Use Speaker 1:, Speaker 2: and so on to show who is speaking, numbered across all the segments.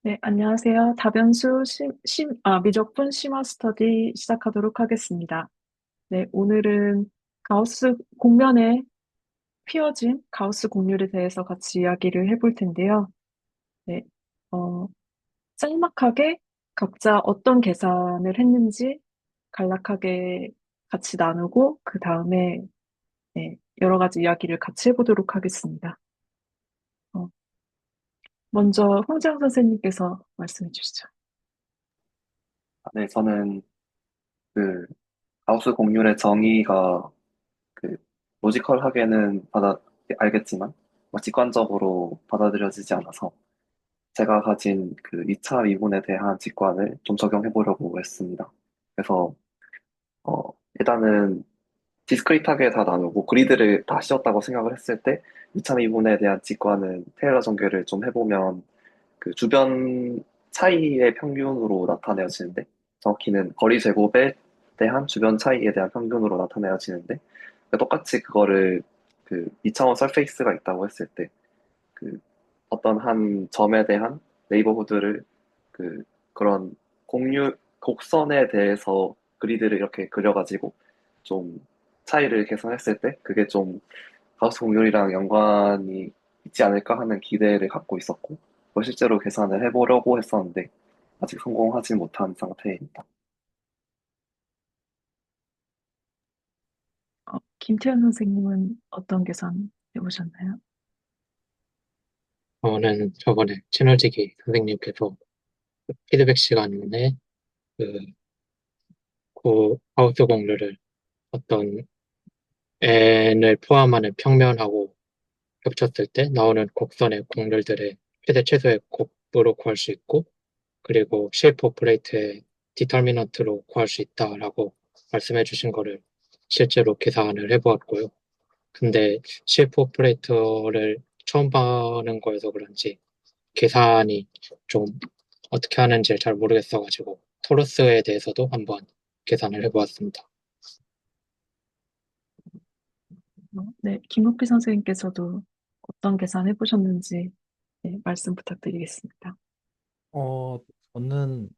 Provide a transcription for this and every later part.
Speaker 1: 네, 안녕하세요. 미적분 심화 스터디 시작하도록 하겠습니다. 네, 오늘은 가우스 공면에 휘어진 가우스 공률에 대해서 같이 이야기를 해볼 텐데요. 네, 어, 짤막하게 각자 어떤 계산을 했는지 간략하게 같이 나누고, 그 다음에 네, 여러 가지 이야기를 같이 해보도록 하겠습니다. 어, 먼저 홍재영 선생님께서 말씀해 주시죠.
Speaker 2: 네, 저는 그 가우스 공률의 정의가 그 로지컬하게는 알겠지만 직관적으로 받아들여지지 않아서 제가 가진 그 2차 미분에 대한 직관을 좀 적용해 보려고 했습니다. 그래서 일단은 디스크리트하게 다 나누고 그리드를 다 씌웠다고 생각을 했을 때 2차 미분에 대한 직관은 테일러 전개를 좀 해보면 그 주변 차이의 평균으로 나타내어지는데 정확히는 거리 제곱에 대한 주변 차이에 대한 평균으로 나타내어지는데 똑같이 그거를 그 2차원 서페이스가 있다고 했을 때 그 어떤 한 점에 대한 네이버후드를 그 그런 곡선에 대해서 그리드를 이렇게 그려가지고 좀 차이를 계산했을 때 그게 좀 가우스 공률이랑 연관이 있지 않을까 하는 기대를 갖고 있었고, 그걸 실제로 계산을 해보려고 했었는데, 아직 성공하지 못한 상태입니다.
Speaker 1: 김태현 선생님은 어떤 계산 해보셨나요?
Speaker 3: 저는 저번에 채널지기 선생님께서 피드백 시간에 그, 하우스 공률을 어떤 n을 포함하는 평면하고 겹쳤을 때 나오는 곡선의 공률들의 최대 최소의 곱으로 구할 수 있고, 그리고 쉐이프 오퍼레이터의 디터미넌트로 구할 수 있다라고 말씀해 주신 거를 실제로 계산을 해보았고요. 근데 쉐이프 오퍼레이터를 처음 봐는 거여서 그런지 계산이 좀 어떻게 하는지 잘 모르겠어가지고 토러스에 대해서도 한번 계산을 해보았습니다.
Speaker 1: 네, 김옥희 선생님께서도 어떤 계산 해보셨는지 네, 말씀 부탁드리겠습니다.
Speaker 4: 어, 저는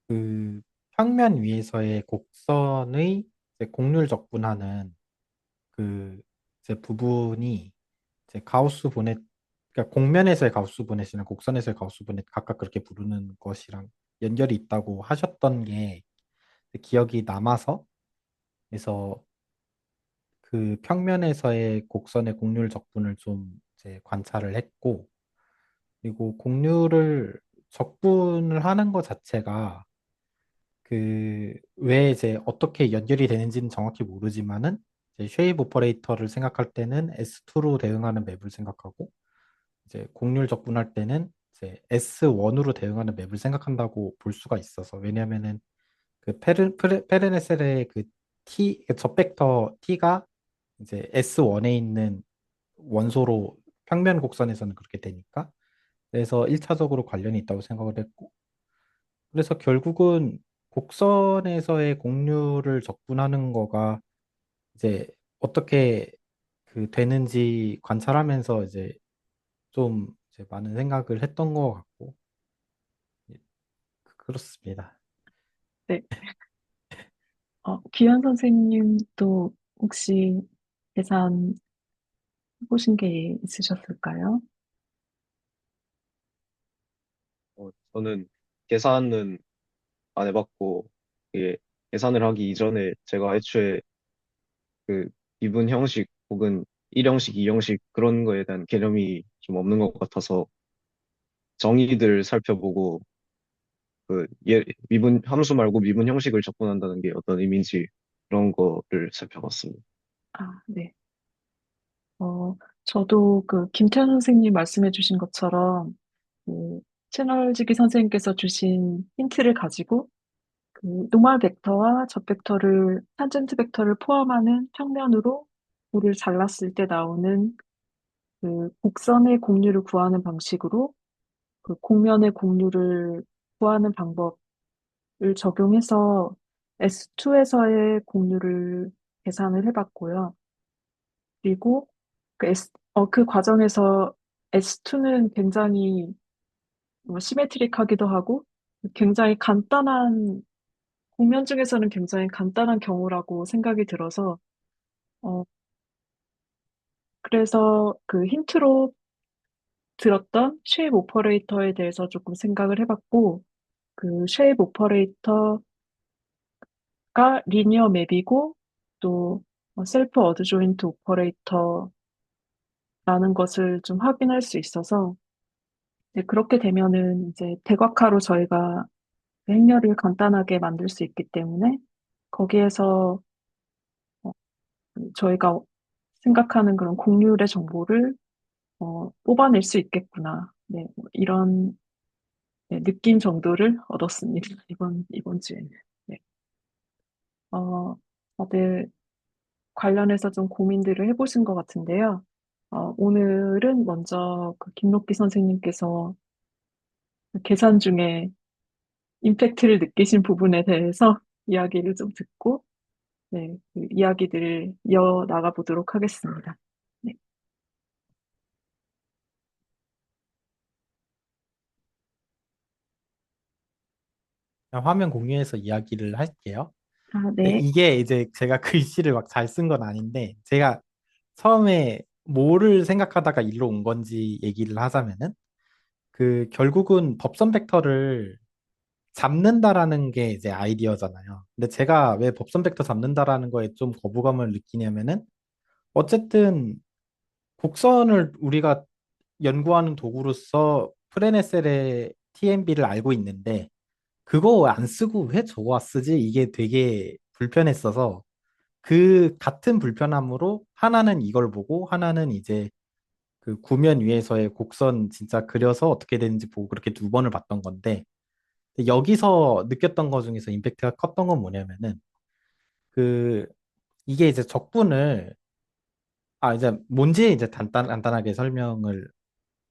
Speaker 4: 그 평면 위에서의 곡선의 이제 곡률 적분하는 그 이제 부분이 이제 가우스 보넷, 그러니까 곡면에서의 가우스 보넷이나 곡선에서의 가우스 보넷 각각 그렇게 부르는 것이랑 연결이 있다고 하셨던 게 기억이 남아서, 그래서 그 평면에서의 곡선의 곡률 적분을 좀 이제 관찰을 했고, 그리고 곡률을 적분을 하는 것 자체가 그 왜 이제 어떻게 연결이 되는지는 정확히 모르지만은 이제 쉐이브 오퍼레이터를 생각할 때는 S2로 대응하는 맵을 생각하고, 이제 곡률 적분할 때는 이제 S1으로 대응하는 맵을 생각한다고 볼 수가 있어서, 왜냐면은 그 페르네셀의 그 그 접벡터 T가 이제 S1에 있는 원소로 평면 곡선에서는 그렇게 되니까, 그래서 1차적으로 관련이 있다고 생각을 했고, 그래서 결국은 곡선에서의 곡률을 적분하는 거가 이제 어떻게 그 되는지 관찰하면서 이제 좀 이제 많은 생각을 했던 것 같고, 예, 그렇습니다.
Speaker 1: 네, 기현 선생님도 혹시 계산 해보신 게 있으셨을까요?
Speaker 5: 저는 계산은 안 해봤고, 이게 계산을 하기 이전에 제가 애초에 그 미분 형식 혹은 1형식, 2형식 그런 거에 대한 개념이 좀 없는 것 같아서 정의들 살펴보고 미분 함수 말고 미분 형식을 접근한다는 게 어떤 의미인지 그런 거를 살펴봤습니다.
Speaker 1: 아, 네. 저도 그 김태현 선생님 말씀해 주신 것처럼 그 채널지기 선생님께서 주신 힌트를 가지고 그 노멀 벡터와 접 벡터를 탄젠트 벡터를 포함하는 평면으로 볼을 잘랐을 때 나오는 그 곡선의 공률을 구하는 방식으로 그 곡면의 공률을 구하는 방법을 적용해서 S2에서의 공률을 계산을 해봤고요. 그리고 그 과정에서 S2는 굉장히 시메트릭하기도 하고 굉장히 간단한 공면 중에서는 굉장히 간단한 경우라고 생각이 들어서 어, 그래서 그 힌트로 들었던 쉐입 오퍼레이터에 대해서 조금 생각을 해봤고 그 쉐입 오퍼레이터가 리니어 맵이고 또 셀프 어드조인트 오퍼레이터라는 것을 좀 확인할 수 있어서 네, 그렇게 되면은 이제 대각화로 저희가 그 행렬을 간단하게 만들 수 있기 때문에 거기에서 어, 저희가 생각하는 그런 곡률의 정보를 뽑아낼 수 있겠구나. 네, 뭐 이런 네, 느낌 정도를 얻었습니다. 이번 주에는. 네. 어, 다들 관련해서 좀 고민들을 해보신 것 같은데요. 오늘은 먼저 그 김록기 선생님께서 계산 중에 임팩트를 느끼신 부분에 대해서 이야기를 좀 듣고, 네, 그 이야기들을 이어나가 보도록 하겠습니다. 네.
Speaker 4: 화면 공유해서 이야기를 할게요.
Speaker 1: 아,
Speaker 4: 네,
Speaker 1: 네.
Speaker 4: 이게 이제 제가 글씨를 막 잘 쓴 건 아닌데, 제가 처음에 뭐를 생각하다가 일로 온 건지 얘기를 하자면은, 그 결국은 법선 벡터를 잡는다라는 게 이제 아이디어잖아요. 근데 제가 왜 법선 벡터 잡는다라는 거에 좀 거부감을 느끼냐면은, 어쨌든 곡선을 우리가 연구하는 도구로서 프레네셀의 TMB를 알고 있는데, 그거 안 쓰고 왜 저거 쓰지? 이게 되게 불편했어서 그 같은 불편함으로 하나는 이걸 보고 하나는 이제 그 구면 위에서의 곡선 진짜 그려서 어떻게 되는지 보고 그렇게 두 번을 봤던 건데 여기서 느꼈던 것 중에서 임팩트가 컸던 건 뭐냐면은 그 이게 이제 적분을 이제 뭔지 이제 간단하게 설명을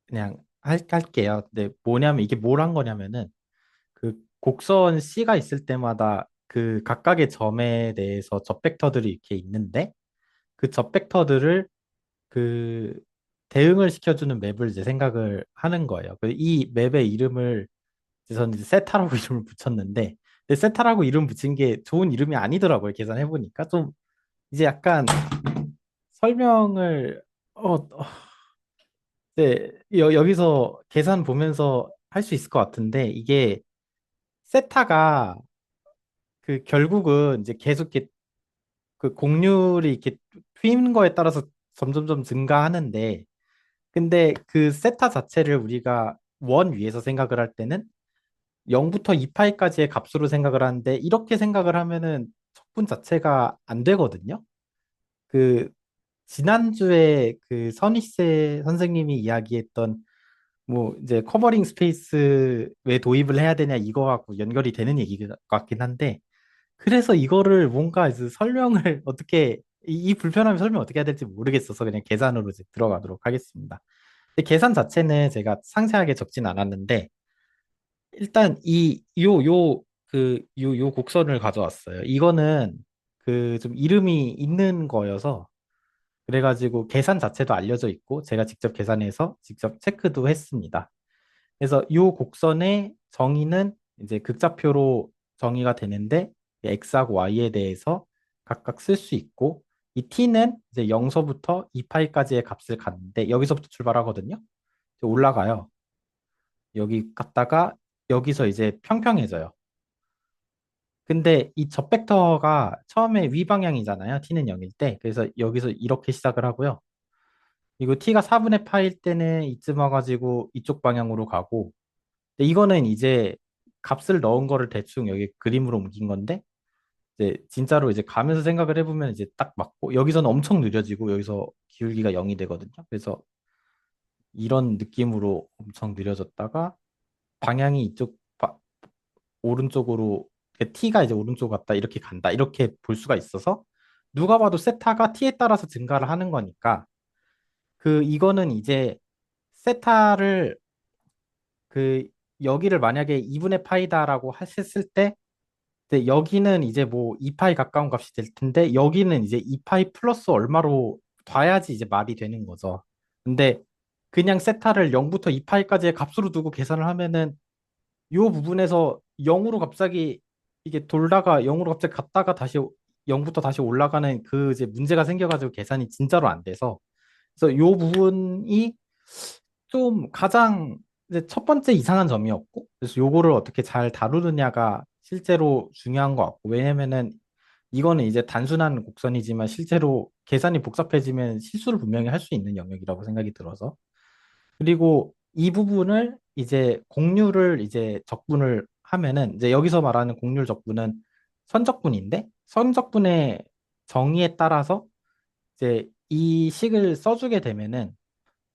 Speaker 4: 그냥 할게요. 근데 뭐냐면 이게 뭘 한 거냐면은 그 곡선 C가 있을 때마다 그 각각의 점에 대해서 접벡터들이 이렇게 있는데 그 접벡터들을 그 대응을 시켜주는 맵을 이제 생각을 하는 거예요. 이 맵의 이름을 이제 저는 이제 세타라고 이름을 붙였는데 근데 세타라고 이름 붙인 게 좋은 이름이 아니더라고요. 계산해 보니까 좀 이제 약간 설명을 네, 여기서 계산 보면서 할 수 있을 것 같은데 이게 세타가 그 결국은 이제 계속 이렇게 그 곡률이 이렇게 트이는 거에 따라서 점점점 증가하는데 근데 그 세타 자체를 우리가 원 위에서 생각을 할 때는 0부터 2파이까지의 값으로 생각을 하는데 이렇게 생각을 하면은 척분 자체가 안 되거든요. 그 지난주에 그 선희세 선생님이 이야기했던 뭐 이제 커버링 스페이스 왜 도입을 해야 되냐 이거하고 연결이 되는 얘기 같긴 한데 그래서 이거를 뭔가 이제 설명을 어떻게 이 불편함을 설명 어떻게 해야 될지 모르겠어서 그냥 계산으로 이제 들어가도록 하겠습니다. 근데 계산 자체는 제가 상세하게 적진 않았는데 일단 요 곡선을 가져왔어요. 이거는 그 좀 이름이 있는 거여서 그래가지고 계산 자체도 알려져 있고 제가 직접 계산해서 직접 체크도 했습니다. 그래서 요 곡선의 정의는 이제 극좌표로 정의가 되는데 x하고 y에 대해서 각각 쓸 수 있고 이 t는 이제 0서부터 2파이까지의 값을 갖는데 여기서부터 출발하거든요. 올라가요. 여기 갔다가 여기서 이제 평평해져요. 근데 이 접벡터가 처음에 위 방향이잖아요. t는 0일 때. 그래서 여기서 이렇게 시작을 하고요. 이거 t가 4분의 파일 때는 이쯤 와가지고 이쪽 방향으로 가고 근데 이거는 이제 값을 넣은 거를 대충 여기 그림으로 옮긴 건데 이제 진짜로 이제 가면서 생각을 해보면 이제 딱 맞고 여기서는 엄청 느려지고 여기서 기울기가 0이 되거든요. 그래서 이런 느낌으로 엄청 느려졌다가 방향이 오른쪽으로 t가 이제 오른쪽 갔다 이렇게 간다 이렇게 볼 수가 있어서 누가 봐도 세타가 t에 따라서 증가를 하는 거니까 그 이거는 이제 세타를 그 여기를 만약에 2분의 파이다라고 했을 때 이제 여기는 이제 뭐 2파이 가까운 값이 될 텐데 여기는 이제 2파이 플러스 얼마로 둬야지 이제 말이 되는 거죠. 근데 그냥 세타를 0부터 2파이까지의 값으로 두고 계산을 하면은 요 부분에서 0으로 갑자기 이게 돌다가 0으로 갑자기 갔다가 다시 0부터 다시 올라가는 그 이제 문제가 생겨가지고 계산이 진짜로 안 돼서 그래서 요 부분이 좀 가장 이제 첫 번째 이상한 점이었고 그래서 요거를 어떻게 잘 다루느냐가 실제로 중요한 것 같고 왜냐면은 이거는 이제 단순한 곡선이지만 실제로 계산이 복잡해지면 실수를 분명히 할 수 있는 영역이라고 생각이 들어서 그리고 이 부분을 이제 공률을 이제 적분을 하면은 이제 여기서 말하는 공률 적분은 선적분인데 선적분의 정의에 따라서 이제 이 식을 써주게 되면은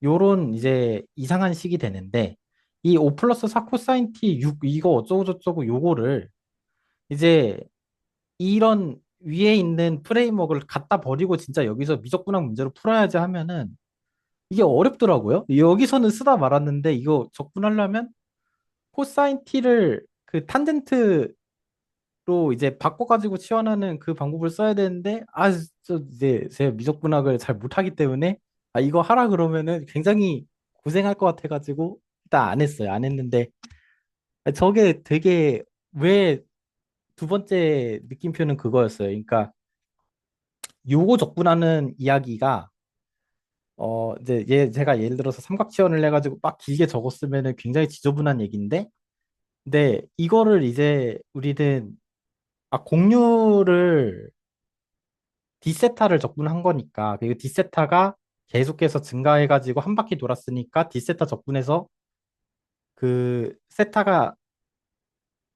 Speaker 4: 요런 이제 이상한 식이 되는데 이 5 플러스 4 코사인 T 6 이거 어쩌고 저쩌고 요거를 이제 이런 위에 있는 프레임워크를 갖다 버리고 진짜 여기서 미적분학 문제로 풀어야지 하면은 이게 어렵더라고요. 여기서는 쓰다 말았는데 이거 적분하려면 코사인 t를 그 탄젠트로 이제 바꿔가지고 치환하는 그 방법을 써야 되는데 저 이제 제가 미적분학을 잘 못하기 때문에 이거 하라 그러면은 굉장히 고생할 것 같아가지고 일단 안 했어요. 안 했는데 저게 되게 왜 두 번째 느낌표는 그거였어요. 그러니까 요거 적분하는 이야기가 이제 제가 예를 들어서 삼각지원을 해가지고 막 길게 적었으면은 굉장히 지저분한 얘기인데, 근데 이거를 이제 우리는 공률을 D세타를 적분한 거니까, 그리고 D세타가 계속해서 증가해가지고 한 바퀴 돌았으니까 D세타 적분해서 그 세타가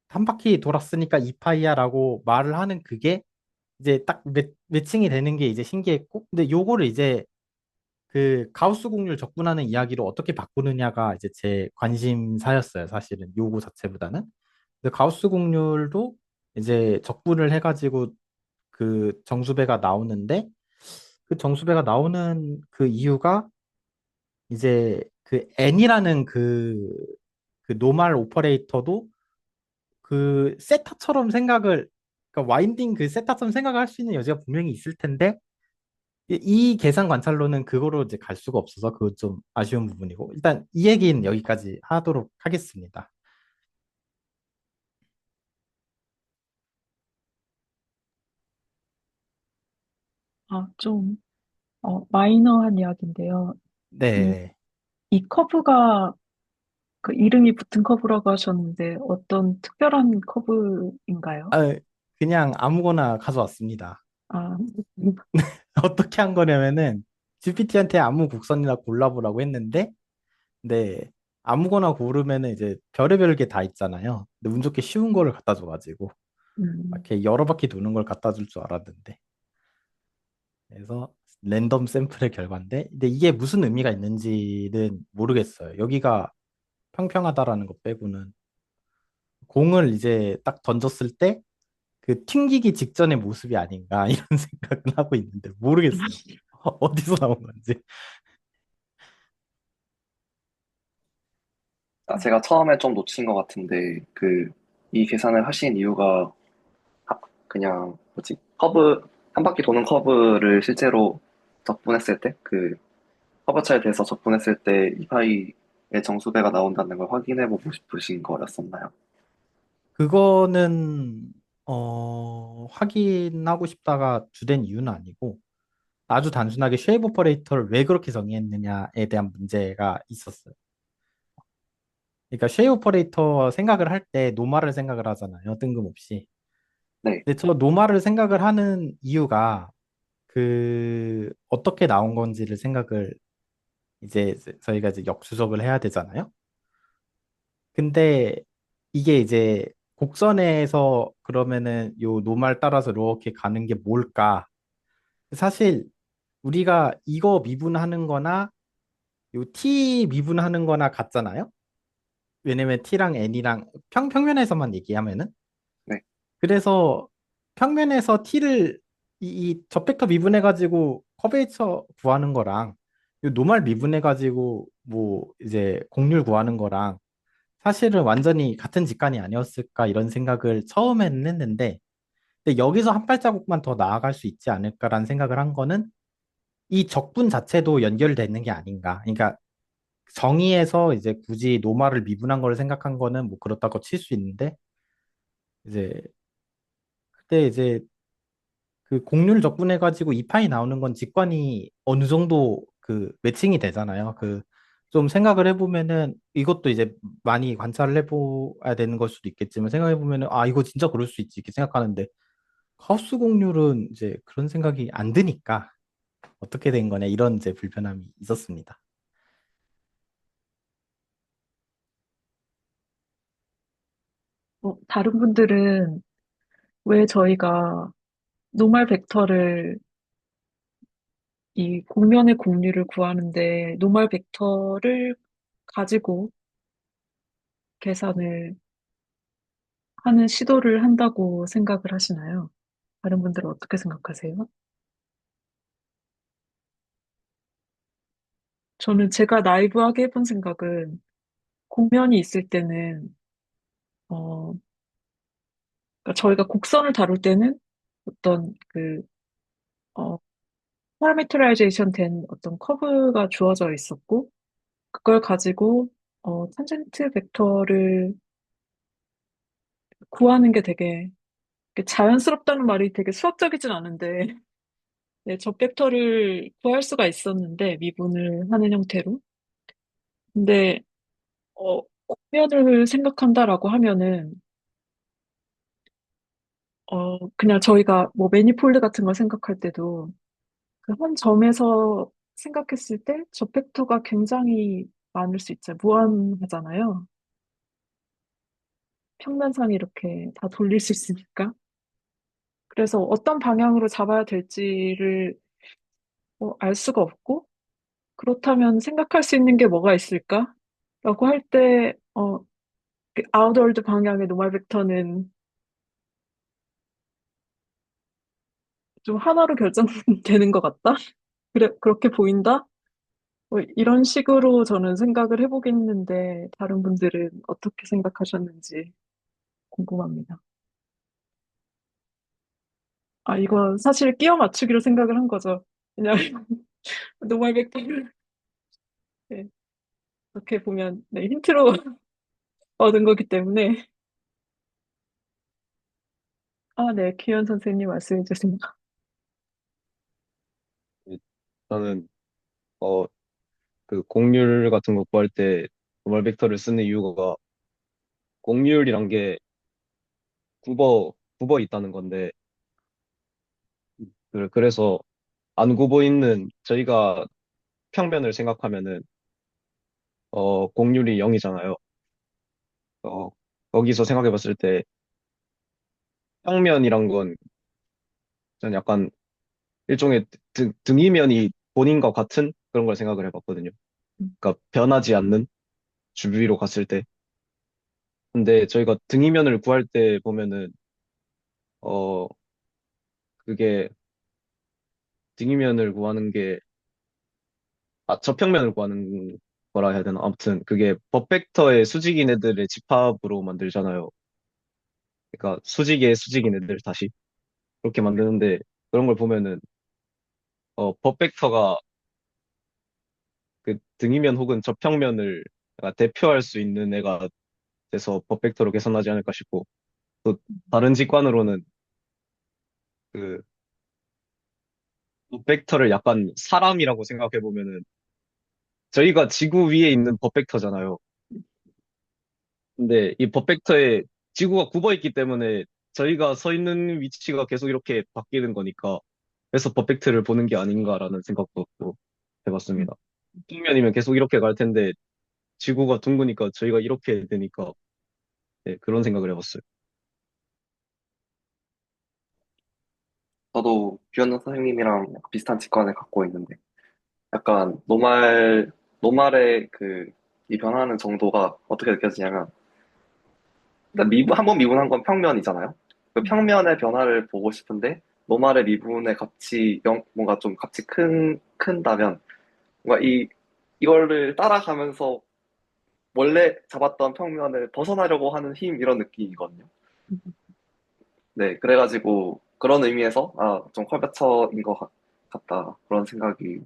Speaker 4: 한 바퀴 돌았으니까 2파이야라고 말을 하는 그게 이제 딱 매칭이 되는 게 이제 신기했고, 근데 요거를 이제 그 가우스 공률 적분하는 이야기로 어떻게 바꾸느냐가 이제 제 관심사였어요. 사실은 요거 자체보다는. 근데 가우스 공률도 이제 적분을 해가지고 그 정수배가 나오는데 그 정수배가 나오는 그 이유가 이제 그 n이라는 그 노멀 오퍼레이터도 그 세타처럼 생각을 그러니까 와인딩 그 세타처럼 생각을 할 수 있는 여지가 분명히 있을 텐데 이 계산 관찰로는 그거로 이제 갈 수가 없어서 그거 좀 아쉬운 부분이고 일단 이 얘기는 여기까지 하도록 하겠습니다.
Speaker 1: 좀, 마이너한 이야기인데요. 이,
Speaker 4: 네.
Speaker 1: 이 커브가 그 이름이 붙은 커브라고 하셨는데 어떤 특별한 커브인가요?
Speaker 4: 아, 그냥 아무거나 가져왔습니다.
Speaker 1: 아,
Speaker 4: 어떻게 한 거냐면은 GPT한테 아무 곡선이나 골라보라고 했는데 네 아무거나 고르면은 이제 별의별 게 다 있잖아요. 근데 운 좋게 쉬운 거를 갖다 줘가지고
Speaker 1: 음,
Speaker 4: 이렇게 여러 바퀴 도는 걸 갖다 줄 줄 알았는데 그래서 랜덤 샘플의 결과인데 근데 이게 무슨 의미가 있는지는 모르겠어요. 여기가 평평하다라는 것 빼고는 공을 이제 딱 던졌을 때 그 튕기기 직전의 모습이 아닌가 이런 생각은 하고 있는데 모르겠어요. 어디서 나온 건지.
Speaker 2: 제가 처음에 좀 놓친 것 같은데, 이 계산을 하신 이유가 그냥, 뭐지? 한 바퀴 도는 커브를 실제로 적분했을 때, 커버차에 대해서 접근했을 때 이파이의 정수배가 나온다는 걸 확인해보고 싶으신 거였었나요?
Speaker 4: 그거는 확인하고 싶다가 주된 이유는 아니고 아주 단순하게 쉐이브 오퍼레이터를 왜 그렇게 정의했느냐에 대한 문제가 있었어요. 그러니까 쉐이브 오퍼레이터 생각을 할 때 노말을 생각을 하잖아요. 뜬금없이.
Speaker 2: 네.
Speaker 4: 근데 저 노말을 생각을 하는 이유가 그 어떻게 나온 건지를 생각을 이제 저희가 이제 역추적을 해야 되잖아요. 근데 이게 이제 곡선에서 그러면은 요 노말 따라서 이렇게 가는 게 뭘까? 사실 우리가 이거 미분하는 거나 요 t 미분하는 거나 같잖아요. 왜냐면 t랑 n이랑 평면에서만 얘기하면은
Speaker 2: 네.
Speaker 4: 그래서 평면에서 t를 이 접벡터 미분해 가지고 커베이처 구하는 거랑 요 노말 미분해 가지고 뭐 이제 공률 구하는 거랑 사실은 완전히 같은 직관이 아니었을까 이런 생각을 처음에는 했는데 근데 여기서 한 발자국만 더 나아갈 수 있지 않을까라는 생각을 한 거는 이 적분 자체도 연결되는 게 아닌가. 그러니까 정의에서 이제 굳이 노말을 미분한 걸 생각한 거는 뭐 그렇다고 칠 수 있는데 이제 그때 이제 그 곡률 적분해가지고 이 파이 나오는 건 직관이 어느 정도 그 매칭이 되잖아요. 그 좀 생각을 해보면은 이것도 이제 많이 관찰을 해봐야 되는 걸 수도 있겠지만 생각해보면은 아 이거 진짜 그럴 수 있지 이렇게 생각하는데 하우스 곡률은 이제 그런 생각이 안 드니까 어떻게 된 거냐 이런 이제 불편함이 있었습니다.
Speaker 1: 다른 분들은 왜 저희가 노말 벡터를 이 곡면의 곡률을 구하는데 노말 벡터를 가지고 계산을 하는 시도를 한다고 생각을 하시나요? 다른 분들은 어떻게 생각하세요? 저는 제가 나이브하게 해본 생각은 곡면이 있을 때는 어 그러니까 저희가 곡선을 다룰 때는 어떤 어 파라미터라이제이션 된 어떤 커브가 주어져 있었고 그걸 가지고 탄젠트 벡터를 구하는 게 되게 자연스럽다는 말이 되게 수학적이진 않은데 네, 저 벡터를 구할 수가 있었는데 미분을 하는 형태로 근데 곡면을 생각한다라고 하면은 그냥 저희가 뭐 매니폴드 같은 걸 생각할 때도 그 한 점에서 생각했을 때 저 벡터가 굉장히 많을 수 있죠. 무한하잖아요. 평면상에 이렇게 다 돌릴 수 있으니까. 그래서 어떤 방향으로 잡아야 될지를 알 수가 없고, 그렇다면 생각할 수 있는 게 뭐가 있을까? 라고 할 때, 아웃월드 방향의 노멀 벡터는 좀 하나로 결정되는 것 같다? 그래, 그렇게 보인다? 이런 식으로 저는 생각을 해보겠는데, 다른 분들은 어떻게 생각하셨는지 궁금합니다. 아, 이거 사실 끼워 맞추기로 생각을 한 거죠. 그냥 노멀 벡터를 네, 이렇게 보면 네, 힌트로 얻은 거기 때문에. 아, 네, 기현 선생님 말씀해 주세요.
Speaker 5: 저는 어, 그 곡률 같은 거 구할 때 노멀 벡터를 쓰는 이유가 곡률이란 게 굽어 있다는 건데 그래서 안 굽어 있는 저희가 평면을 생각하면은 곡률이 0이잖아요. 어, 거기서 생각해 봤을 때 평면이란 건 저는 약간 일종의 등이면이 본인과 같은 그런 걸 생각을 해봤거든요. 그러니까 변하지 않는 주위로 갔을 때. 근데 저희가 등이면을 구할 때 보면은 어 그게 등이면을 구하는 게 저평면을 구하는 거라 해야 되나? 아무튼 그게 법벡터의 수직인 애들의 집합으로 만들잖아요. 그러니까 수직의 수직인 애들 다시 그렇게 만드는데 그런 걸 보면은 법벡터가 그 등이면 혹은 저평면을 약간 대표할 수 있는 애가 돼서 법벡터로 계산하지 않을까 싶고 또 다른 직관으로는 그 법벡터를 약간 사람이라고 생각해 보면은 저희가 지구 위에 있는 법벡터잖아요. 근데 이 법벡터에 지구가 굽어 있기 때문에 저희가 서 있는 위치가 계속 이렇게 바뀌는 거니까 그래서 법벡터를 보는 게 아닌가라는 생각도 또 해봤습니다. 평면이면 계속 이렇게 갈 텐데 지구가 둥그니까 저희가 이렇게 되니까 네, 그런 생각을 해봤어요.
Speaker 2: 저도 뷰현는 선생님이랑 비슷한 직관을 갖고 있는데, 약간 노말의 이 변하는 정도가 어떻게 느껴지냐면, 일단 한번 미분한 건 평면이잖아요. 그 평면의 변화를 보고 싶은데, 노말의 미분의 값이 뭔가 좀 값이 큰다면, 뭔가 이거를 따라가면서 원래 잡았던 평면을 벗어나려고 하는 힘, 이런 느낌이거든요. 네, 그래가지고, 그런 의미에서, 좀 컬버처인 것 같다. 그런 생각이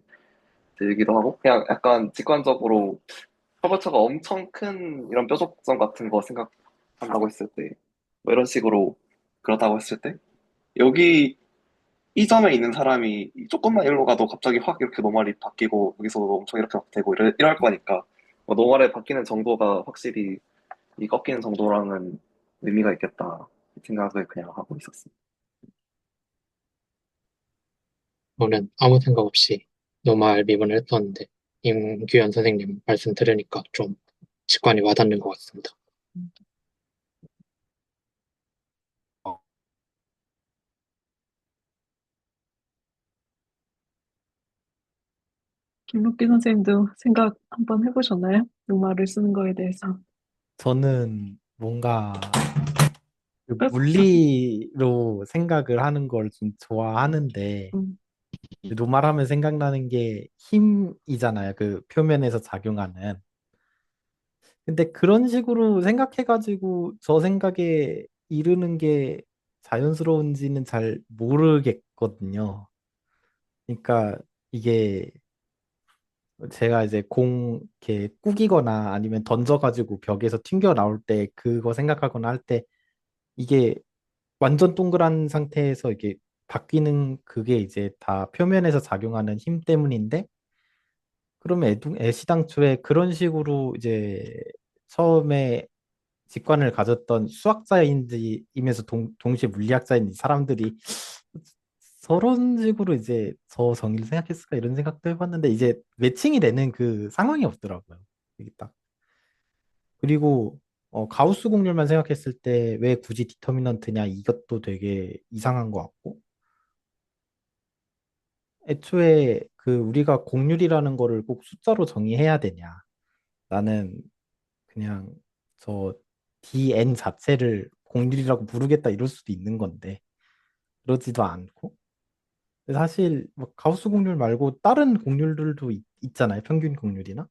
Speaker 2: 들기도 하고, 그냥 약간 직관적으로 커버처가 엄청 큰 이런 뾰족점 같은 거 생각한다고 했을 때, 뭐 이런 식으로 그렇다고 했을 때, 여기 이 점에 있는 사람이 조금만 일로 가도 갑자기 확 이렇게 노말이 바뀌고, 여기서도 엄청 이렇게 막 되고 이럴 거니까, 뭐 노말에 바뀌는 정도가 확실히 이 꺾이는 정도랑은 의미가 있겠다 생각을 그냥 하고 있었어요.
Speaker 3: 저는 아무 생각 없이 노말 미분을 했었는데 임규현 선생님 말씀 들으니까 좀 직관이 와닿는 것 같습니다.
Speaker 4: 어,
Speaker 1: 김록기 선생님도 생각 한번 해보셨나요? 노말을 쓰는 거에 대해서.
Speaker 4: 저는 뭔가 그
Speaker 1: 그래서,
Speaker 4: 물리로 생각을 하는 걸 좀 좋아하는데
Speaker 1: 음,
Speaker 4: 노말하면 생각나는 게 힘이잖아요. 그 표면에서 작용하는. 근데 그런 식으로 생각해가지고 저 생각에 이르는 게 자연스러운지는 잘 모르겠거든요. 그러니까 이게 제가 이제 공 이렇게 꾸기거나 아니면 던져가지고 벽에서 튕겨 나올 때 그거 생각하거나 할 때 이게 완전 동그란 상태에서 이게 바뀌는 그게 이제 다 표면에서 작용하는 힘 때문인데 그러면 애시당초에 그런 식으로 이제 처음에 직관을 가졌던 수학자인지이면서 동시에 물리학자인 이 사람들이 저런 식으로 이제 저 정의를 생각했을까 이런 생각도 해봤는데 이제 매칭이 되는 그 상황이 없더라고요. 이게 딱. 그리고 가우스 곡률만 생각했을 때 왜 굳이 디터미넌트냐 이것도 되게 이상한 것 같고 애초에 그 우리가 곡률이라는 거를 꼭 숫자로 정의해야 되냐 나는 그냥 저 dn 자체를 곡률이라고 부르겠다 이럴 수도 있는 건데 그러지도 않고 사실 뭐 가우스 곡률 말고 다른 곡률들도 있잖아요. 평균 곡률이나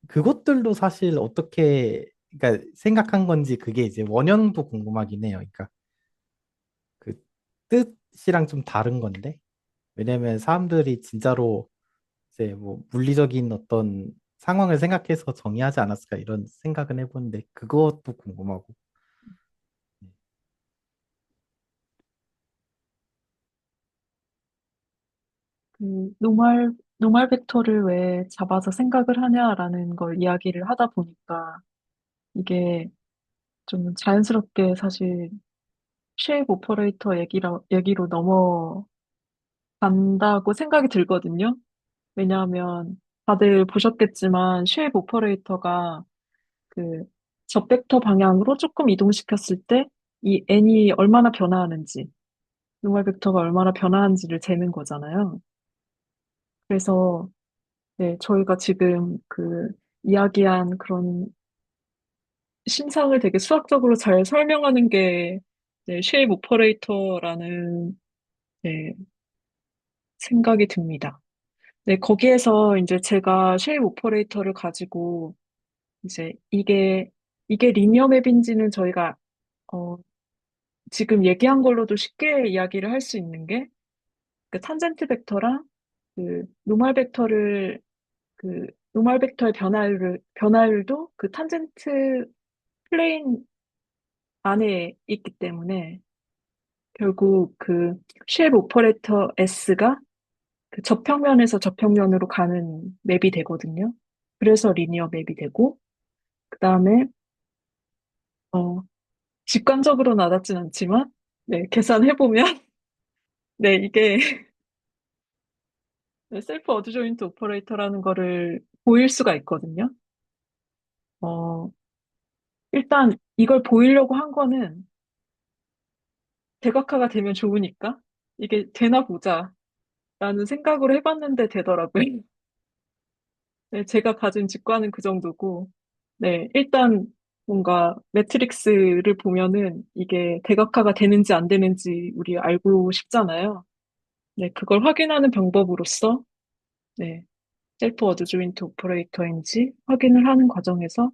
Speaker 4: 그것들도 사실 어떻게 그러니까 생각한 건지 그게 이제 원형도 궁금하긴 해요. 그러니까 그 뜻이랑 좀 다른 건데 왜냐면 사람들이 진짜로 이제 뭐 물리적인 어떤 상황을 생각해서 정의하지 않았을까 이런 생각은 해보는데 그것도 궁금하고
Speaker 1: 노말 벡터를 왜 잡아서 생각을 하냐라는 걸 이야기를 하다 보니까 이게 좀 자연스럽게 사실 쉐입 오퍼레이터 얘기로 넘어간다고 생각이 들거든요. 왜냐하면 다들 보셨겠지만 쉐입 오퍼레이터가 그 접벡터 방향으로 조금 이동시켰을 때 이 n이 얼마나 변화하는지, 노말 벡터가 얼마나 변화하는지를 재는 거잖아요. 그래서 네, 저희가 지금 그 이야기한 그런 심상을 되게 수학적으로 잘 설명하는 게 네, 쉐입 오퍼레이터라는 네, 생각이 듭니다. 네, 거기에서 이제 제가 쉐입 오퍼레이터를 가지고 이제 이게 리니어 맵인지는 저희가 어, 지금 얘기한 걸로도 쉽게 이야기를 할 수 있는 게 그 탄젠트 벡터랑 그 노말 벡터의 변화율도 그 탄젠트 플레인 안에 있기 때문에 결국 그 쉐입 오퍼레이터 S가 그 저평면에서 저평면으로 가는 맵이 되거든요. 그래서 리니어 맵이 되고 그 다음에 어, 직관적으로 와닿진 않지만 네, 계산해보면 네, 이게 셀프 어드조인트 오퍼레이터라는 거를 보일 수가 있거든요. 어, 일단 이걸 보이려고 한 거는 대각화가 되면 좋으니까 이게 되나 보자 라는 생각으로 해봤는데 되더라고요. 네, 제가 가진 직관은 그 정도고, 네, 일단 뭔가 매트릭스를 보면은 이게 대각화가 되는지 안 되는지 우리 알고 싶잖아요. 네, 그걸 확인하는 방법으로서, 네, 셀프 어드 조인트 오퍼레이터인지 확인을 하는 과정에서,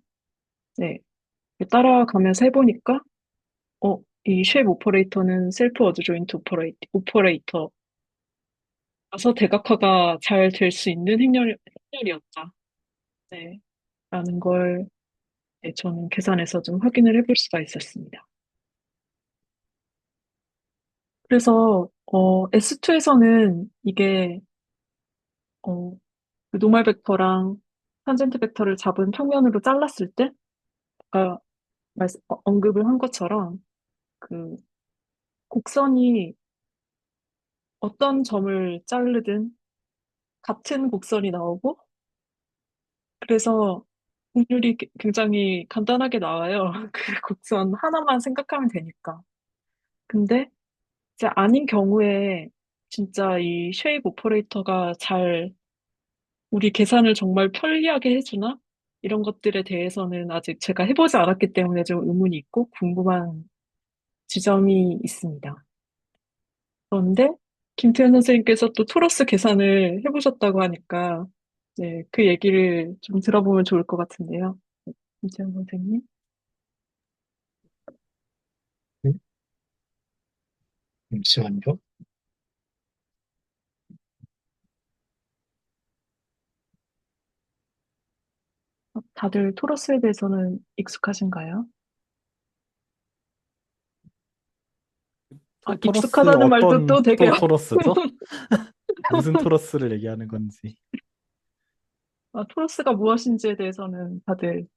Speaker 1: 네, 따라가면서 해보니까, 이 쉐입 오퍼레이터는 셀프 어드 조인트 오퍼레이터라는 가서 대각화가 잘 될 수 있는 행렬이었다. 네, 라는 걸 네, 저는 계산해서 좀 확인을 해볼 수가 있었습니다. 그래서 S2에서는 이게 어, 그 노멀 벡터랑 탄젠트 벡터를 잡은 평면으로 잘랐을 때 아까 언급을 한 것처럼 그 곡선이 어떤 점을 자르든 같은 곡선이 나오고 그래서 곡률이 굉장히 간단하게 나와요. 그 곡선 하나만 생각하면 되니까. 근데 이제 아닌 경우에 진짜 이 쉐입 오퍼레이터가 잘 우리 계산을 정말 편리하게 해주나? 이런 것들에 대해서는 아직 제가 해보지 않았기 때문에 좀 의문이 있고 궁금한 지점이 있습니다. 그런데 김태현 선생님께서 또 토러스 계산을 해보셨다고 하니까 네, 그 얘기를 좀 들어보면 좋을 것 같은데요. 김태현 선생님.
Speaker 3: 음, 잠시만요.
Speaker 1: 다들 토러스에 대해서는 익숙하신가요?
Speaker 4: 토러스
Speaker 1: 익숙하다는 말도
Speaker 4: 어떤
Speaker 1: 또 되게
Speaker 4: 토러스죠? 무슨 토러스를 얘기하는 건지.
Speaker 1: 토러스가 무엇인지에 대해서는 다들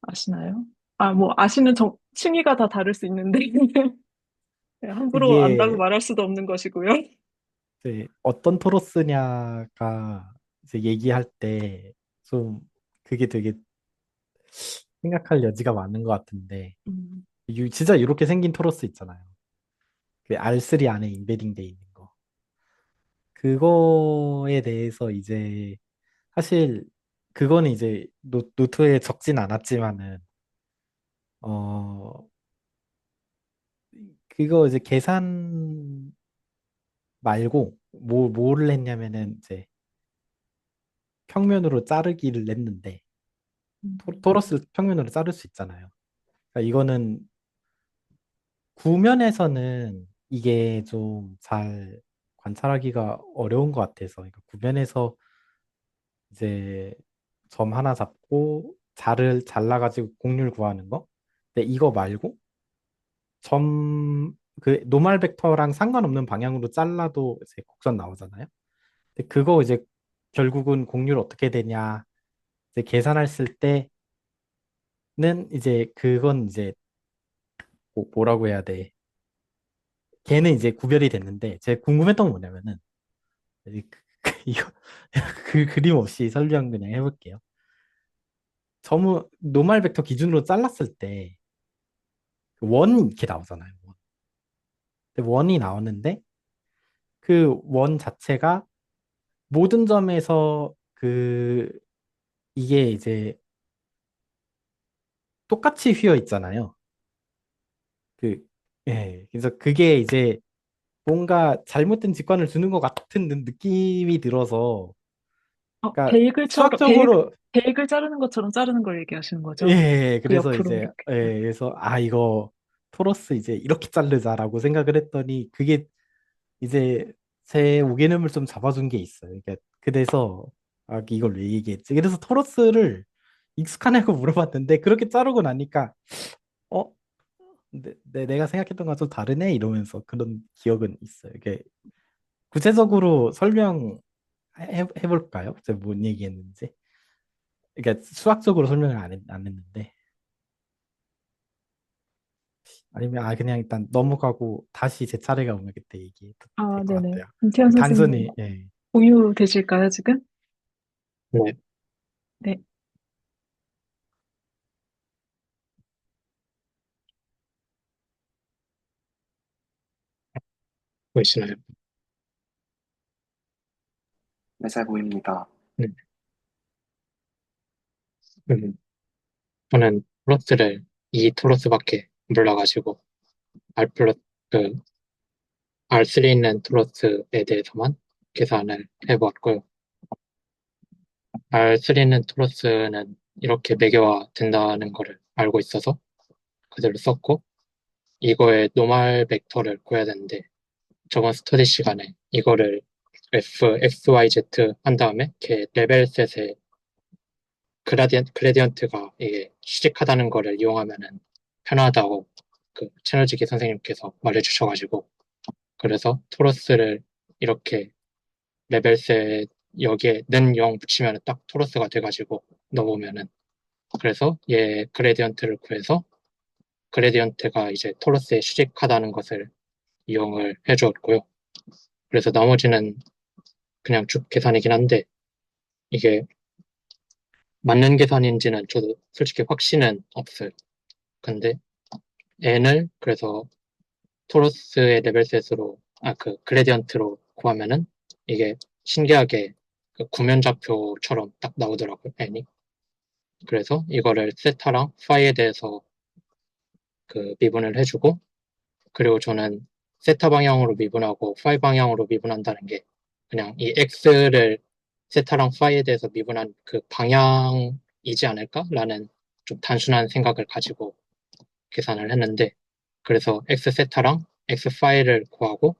Speaker 1: 아시나요? 뭐 아시는 층위가 다 다를 수 있는데 네, 함부로 안다고
Speaker 4: 이게
Speaker 1: 말할 수도 없는 것이고요.
Speaker 4: 이제 어떤 토러스냐가 이제 얘기할 때 좀 그게 되게 생각할 여지가 많은 것 같은데
Speaker 1: 음,
Speaker 4: 진짜 이렇게 생긴 토러스 있잖아요. 그 R3 안에 인베딩 돼 있는 거. 그거에 대해서 이제 사실 그거는 이제 노트에 적진 않았지만은 어 그거 이제 계산 말고 뭐를 했냐면은 이제 평면으로 자르기를 냈는데
Speaker 1: 음,
Speaker 4: 토러스 평면으로 자를 수 있잖아요. 그러니까 이거는 구면에서는 이게 좀 잘 관찰하기가 어려운 것 같아서 그러니까 구면에서 이제 점 하나 잡고 잘라가지고 곡률 구하는 거. 근데 이거 말고 그 노멀 벡터랑 상관없는 방향으로 잘라도 이제 곡선 나오잖아요. 근데 그거 이제 결국은 곡률 어떻게 되냐 이제 계산했을 때는 이제 그건 이제 뭐라고 해야 돼. 걔는 이제 구별이 됐는데 제가 궁금했던 건 뭐냐면은 이거 그 그림 없이 설명 그냥 해볼게요. 노멀 벡터 기준으로 잘랐을 때 원 이렇게 나오잖아요. 원. 근데 원이 나오는데 그 원 자체가 모든 점에서 이게 이제 똑같이 휘어 있잖아요. 그 그래서 그게 이제 뭔가 잘못된 직관을 주는 것 같은 느낌이 들어서 그러니까 수학적으로
Speaker 1: 베이글 자르는 것처럼 자르는 걸 얘기하시는 거죠? 그
Speaker 4: 그래서
Speaker 1: 옆으로
Speaker 4: 이제
Speaker 1: 이렇게.
Speaker 4: 그래서 이거 토러스 이제 이렇게 자르자라고 생각을 했더니 그게 이제 제 오개념을 좀 잡아준 게 있어요. 그러니까 그래서 이걸 왜 얘기했지? 그래서 토러스를 익숙하냐고 물어봤는데 그렇게 자르고 나니까 어? 내가 생각했던 거랑 좀 다르네 이러면서 그런 기억은 있어요. 이게 구체적으로 설명해볼까요? 제가 뭔 얘기했는지. 그러니까 수학적으로 설명을 안 했는데 아니면 그냥 일단 넘어가고 다시 제 차례가 오면 그때 얘기해도 될 것
Speaker 1: 네네.
Speaker 4: 같아요.
Speaker 1: 김태현 선생님
Speaker 4: 단순히
Speaker 1: 공유 되실까요, 지금?
Speaker 3: 네,
Speaker 1: 네.
Speaker 3: 보이시나요?
Speaker 2: 네, 잘 보입니다.
Speaker 3: 네. 음, 저는 토러스를 이 토러스밖에 몰라가지고 R 플러스 그 R3 있는 토러스에 대해서만 계산을 해보았고요. R3 있는 토러스는 이렇게 매개화 된다는 거를 알고 있어서 그대로 썼고 이거의 노멀 벡터를 구해야 되는데 저번 스터디 시간에 이거를 f, x, y, z 한 다음에 이렇게 레벨셋에 그레디언트가 이게 수직하다는 거를 이용하면은 편하다고 그 채널지기 선생님께서 말해주셔가지고 그래서 토러스를 이렇게 레벨셋 여기에 는 0 붙이면 딱 토러스가 돼가지고 넣어보면은 그래서 얘 그레디언트를 구해서 그레디언트가 이제 토러스에 수직하다는 것을 이용을 해주었고요. 그래서 나머지는 그냥 쭉 계산이긴 한데 이게 맞는 계산인지는 저도 솔직히 확신은 없어요. 근데 n을 그래서 토러스의 레벨셋으로 그 그레디언트로 구하면은 이게 신기하게 그 구면좌표처럼 딱 나오더라고요, n이. 그래서 이거를 세타랑 파이에 대해서 그 미분을 해주고 그리고 저는 세타 방향으로 미분하고 파이 방향으로 미분한다는 게 그냥 이 x를 세타랑 파이에 대해서 미분한 그 방향이지 않을까라는 좀 단순한 생각을 가지고 계산을 했는데 그래서 x 세타랑 x 파이를 구하고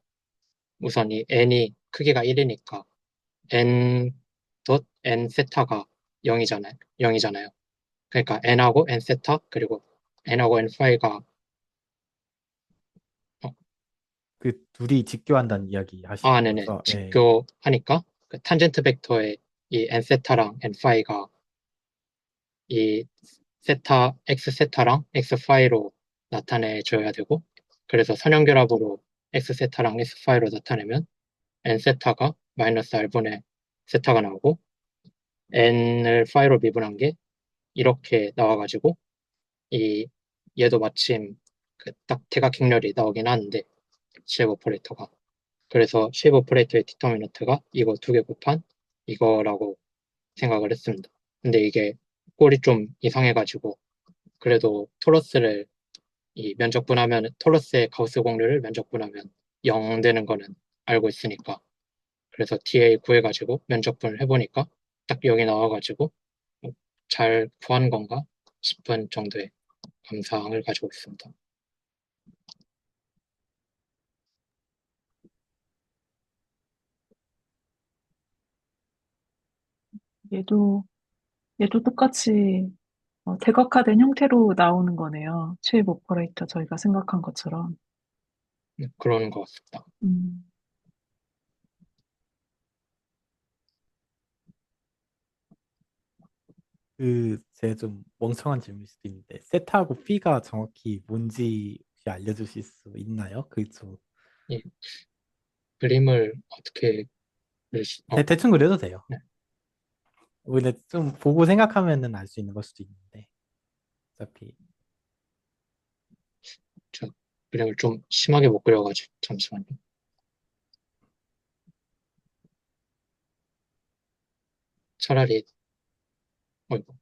Speaker 3: 우선 이 n이 크기가 1이니까 n 덧 n 세타가 0이잖아요. 0이잖아요. 그러니까 n하고 n 세타 그리고 n하고 n 파이가
Speaker 4: 그 둘이 직교한다는 이야기 하시는
Speaker 3: 네네.
Speaker 4: 거죠? 예.
Speaker 3: 직교하니까 그 탄젠트 벡터의 이 n 세타랑 n 파이가 이 세타 x 세타랑 x 파이로 나타내줘야 되고 그래서 선형결합으로 x 세타랑 x 파이로 나타내면 n 세타가 마이너스 r분의 세타가 나오고 n을 파이로 미분한 게 이렇게 나와가지고 이 얘도 마침 그 딱 대각행렬이 나오긴 하는데 쉐이브 오퍼레이터가 그래서 쉐이브 오퍼레이터의 디터미넌트가 이거 두 개 곱한 이거라고 생각을 했습니다. 근데 이게 꼴이 좀 이상해가지고 그래도 토러스를 이 면적분하면 토러스의 가우스 공률을 면적분하면 0 되는 거는 알고 있으니까 그래서 TA 구해가지고 면적분을 해보니까 딱 0이 나와가지고 잘 구한 건가 싶은 정도의 감상을 가지고 있습니다.
Speaker 1: 얘도, 얘도 똑같이 대각화된 형태로 나오는 거네요. 쉐입 오퍼레이터 저희가 생각한 것처럼.
Speaker 3: 그런 것 같습니다.
Speaker 1: 음,
Speaker 4: 제가 좀 멍청한 질문일 수도 있는데, 세타하고 피가 정확히 뭔지 혹시 알려주실 수 있나요? 좀
Speaker 3: 이 그림을 어떻게
Speaker 4: 대충 그려도 돼요.
Speaker 3: 네,
Speaker 4: 원래 좀 보고 생각하면은 알 수 있는 걸 수도 있는데, 어차피.
Speaker 3: 저 그림을 좀 심하게 못 그려가지고 잠시만요. 차라리 어이구,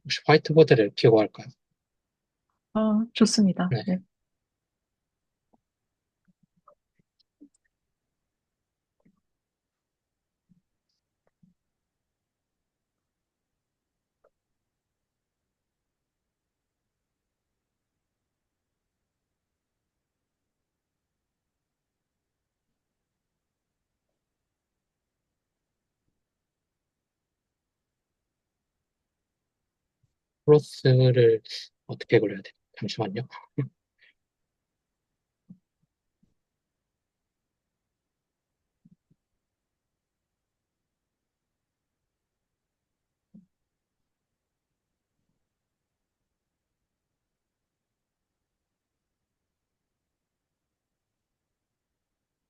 Speaker 3: 혹시 화이트보드를 켜고 할까요?
Speaker 1: 좋습니다.
Speaker 3: 네.
Speaker 1: 네.
Speaker 3: 크로스를 어떻게 그려야 돼? 잠시만요.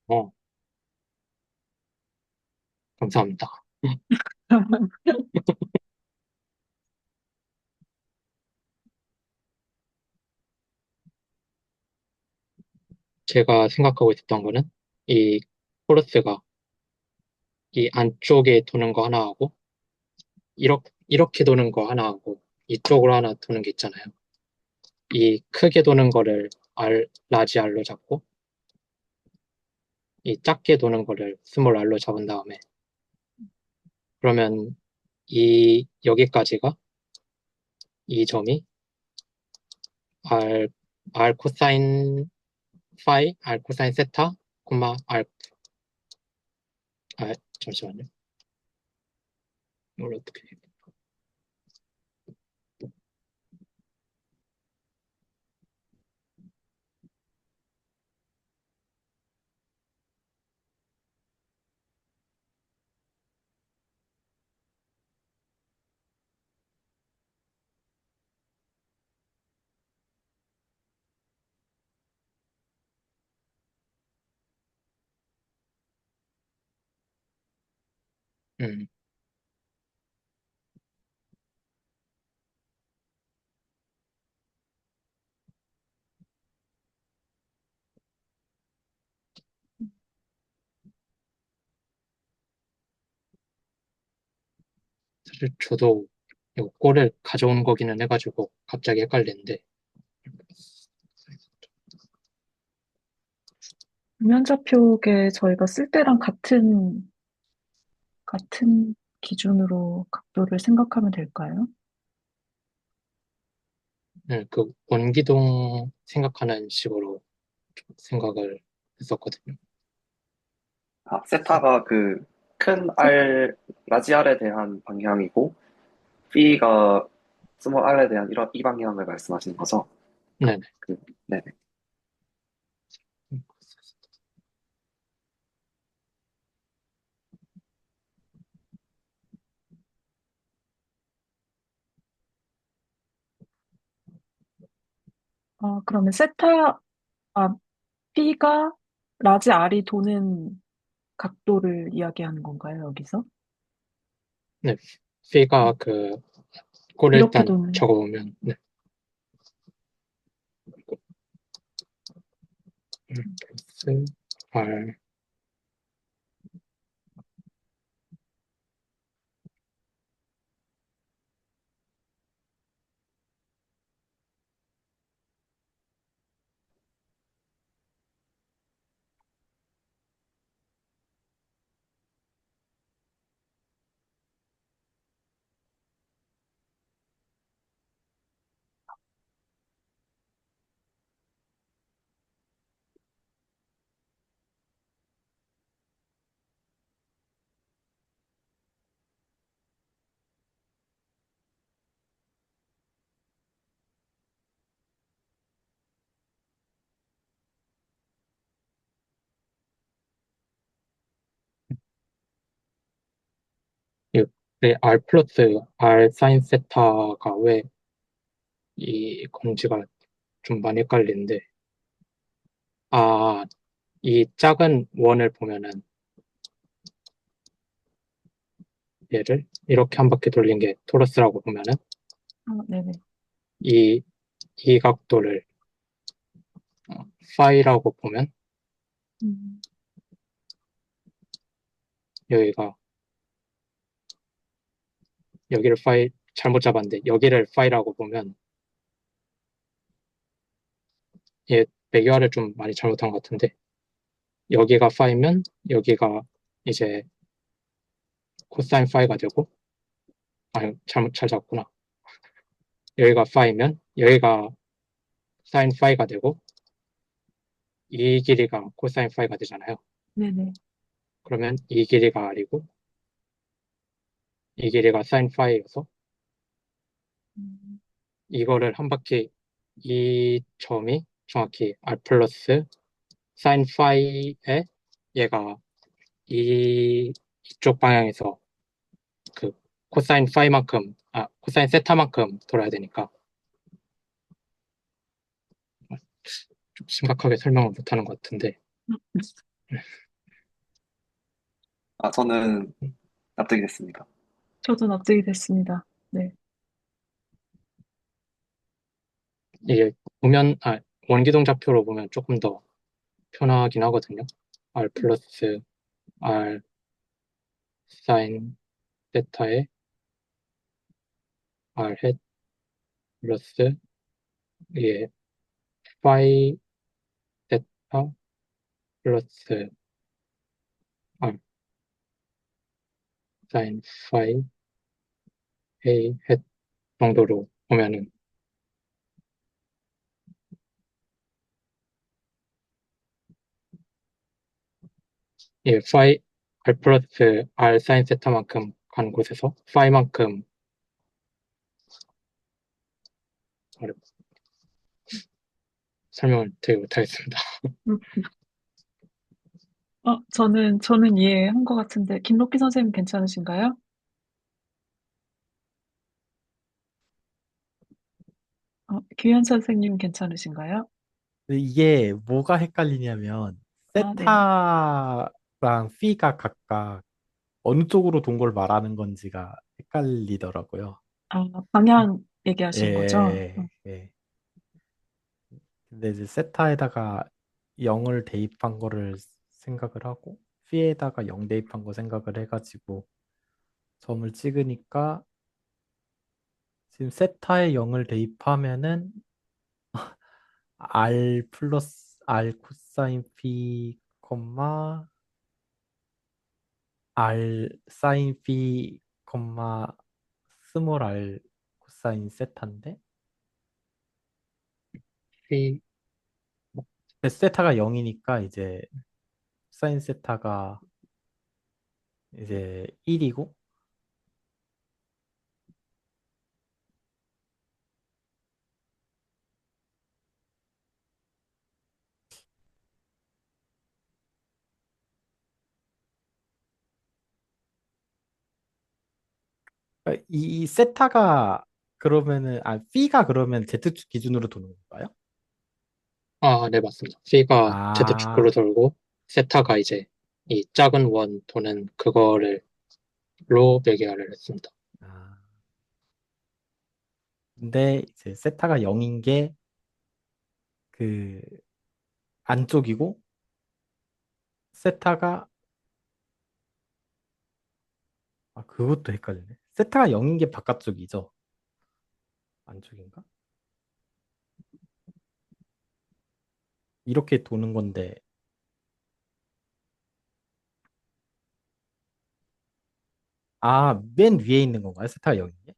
Speaker 3: 어, 감사합니다. 제가 생각하고 있었던 거는 이 코러스가 이 안쪽에 도는 거 하나 하고 이렇게 도는 거 하나 하고 이쪽으로 하나 도는 게 있잖아요. 이 크게 도는 거를 라지 R로 잡고 이 작게 도는 거를 스몰 R로 잡은 다음에 그러면 이 여기까지가 이 점이 R 코사인 파이, R 코사인 세타, 콤마 R, 잠시만요. 이걸 어떻게 해? 음, 사실 저도 이 꼴을 가져온 거기는 해가지고 갑자기 헷갈리는데,
Speaker 1: 음연좌표계 저희가 쓸 때랑 같은 기준으로 각도를 생각하면 될까요?
Speaker 3: 그 원기둥 생각하는 식으로 좀 생각을 했었거든요.
Speaker 2: 세타가 그 큰
Speaker 1: 세-
Speaker 2: R, 라지 R에 대한 방향이고, B가 스몰 R에 대한 이 방향을 말씀하시는 거죠?
Speaker 3: 네네.
Speaker 2: 그, 네네.
Speaker 1: 그러면 아, B가 라지 R이 도는 각도를 이야기하는 건가요, 여기서?
Speaker 3: 네, B가 그 꼴을
Speaker 1: 이렇게
Speaker 3: 일단
Speaker 1: 도는,
Speaker 3: 적어보면, 네. 플러스 R, 이 R 플러스 R 사인 세타가 왜 이 건지가 좀 많이 헷갈리는데, 아, 이 작은 원을 보면은 얘를 이렇게 한 바퀴 돌린 게 토러스라고 보면은
Speaker 1: 네네.
Speaker 3: 이, 이 각도를 파이라고 보면
Speaker 1: 음,
Speaker 3: 여기가 여기를 파이 잘못 잡았는데 여기를 파이라고 보면 얘 배경화를 좀 많이 잘못한 것 같은데 여기가 파이면 여기가 이제 코사인 파이가 되고 아니 잘못 잘 잡구나 여기가 파이면 여기가 사인 파이가 되고 이 길이가 코사인 파이가 되잖아요.
Speaker 1: 네네.
Speaker 3: 그러면 이 길이가 R이고 이 길이가 사인 파이여서
Speaker 1: 음,
Speaker 3: 이거를 한 바퀴 이 점이 정확히 R 플러스 사인 파이에 얘가 이쪽 방향에서 그 코사인 파이만큼 코사인 세타만큼 돌아야 되니까 좀 심각하게 설명을 못하는 것 같은데
Speaker 2: 저는 납득이 됐습니다.
Speaker 1: 저도 납득이 됐습니다. 네.
Speaker 3: 이게 원기둥 좌표로 보면 조금 더 편하긴 하거든요. R 플러스 R 사인 세타에 R 햇 플러스 예 파이 세타 플러스 R 사인 파이 A 햇 정도로 보면은 예, 파이 R 플러스 R 사인 세타만큼 간 곳에서 파이만큼 어렵 설명을 되게 못하겠습니다.
Speaker 1: 음. 저는 이해한 것 같은데, 김록희 선생님 괜찮으신가요? 규현 선생님 괜찮으신가요?
Speaker 4: 근데 이게 뭐가 헷갈리냐면
Speaker 1: 아, 네.
Speaker 4: 세타랑 피가 각각 어느 쪽으로 돈 걸 말하는 건지가 헷갈리더라고요.
Speaker 1: 방향 얘기하시는 거죠?
Speaker 4: 예, 예. 근데 이제 세타에다가 0을 대입한 거를 생각을 하고 피에다가 0 대입한 거 생각을 해가지고 점을 찍으니까 지금 세타에 0을 대입하면은 R 플러스 R 코사인 P, R 사인 P, 스몰 R 코사인 세타인데
Speaker 3: 피
Speaker 4: 세타가 0이니까 이제 사인 세타가 이제 1이고 이 세타가 그러면은 P가 그러면 Z축 기준으로 도는 건가요?
Speaker 3: 네, 맞습니다. C가 Z축으로
Speaker 4: 아,
Speaker 3: 돌고, 세타가 이제 이 작은 원 도는 그거를 로 매개화를 했습니다.
Speaker 4: 아. 근데 이제 세타가 0인 게 그 안쪽이고 세타가 그것도 헷갈리네. 세타가 0인 게 바깥쪽이죠. 안쪽인가? 이렇게 도는 건데 맨 위에 있는 건가요? 세타가 0인 게?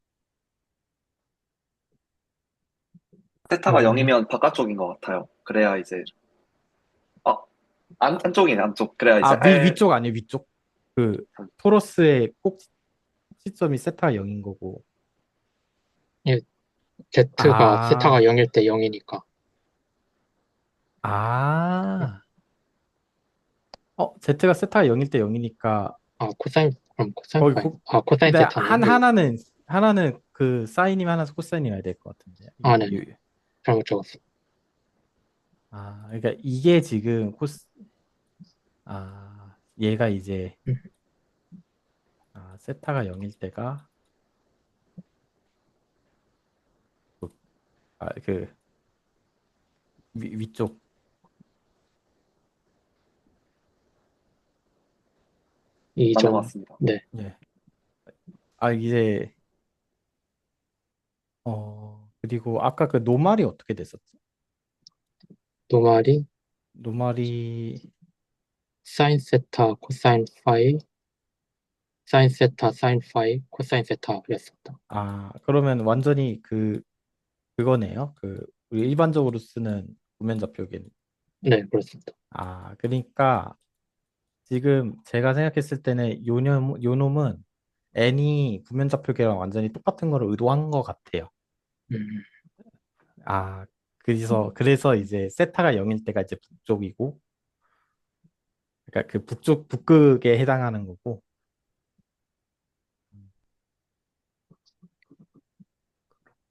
Speaker 2: 세타가
Speaker 4: 음.
Speaker 2: 0이면 바깥쪽인 것 같아요. 그래야 이제, 아, 안쪽이네, 안쪽. 그래야 이제
Speaker 4: 위쪽 아니에요, 위쪽. 그 토러스의 꼭지점이 세타가 0인 거고.
Speaker 3: 예, Z가 세타가
Speaker 4: 아,
Speaker 3: 0일 때 0이니까.
Speaker 4: 아. Z가 세타가 0일 때 0이니까
Speaker 3: 그럼 코사인
Speaker 4: 거기
Speaker 3: 파이. 코사인
Speaker 4: 근데
Speaker 3: 세타네요.
Speaker 4: 하나는 그 사인이면 하나는 코사인이어야 될 것 같은데.
Speaker 3: 네네. 잘못 적었어.
Speaker 4: 그러니까 이게 지금 얘가 이제
Speaker 3: 음,
Speaker 4: 세타가 0일 때가 그 위쪽.
Speaker 3: 이
Speaker 2: 맞는 것
Speaker 3: 점,
Speaker 2: 같습니다.
Speaker 3: 네.
Speaker 4: 예. 이제 그리고 아까 그 노말이 어떻게 됐었지?
Speaker 3: 노말이
Speaker 4: 노말이
Speaker 3: 사인 세타, 코사인 파이, 사인 세타, 사인 파이, 코사인 세타였습니다.
Speaker 4: 그러면 완전히 그거네요. 우리 일반적으로 쓰는 구면좌표기는.
Speaker 3: 네, 그렇습니다.
Speaker 4: 그러니까 지금 제가 생각했을 때는 요 놈은 n이 구면좌표기랑 완전히 똑같은 거를 의도한 것 같아요.
Speaker 3: 음,
Speaker 4: 아, 그래서 이제 세타가 0일 때가 이제 북쪽이고, 그러니까 그 북극에 해당하는 거고.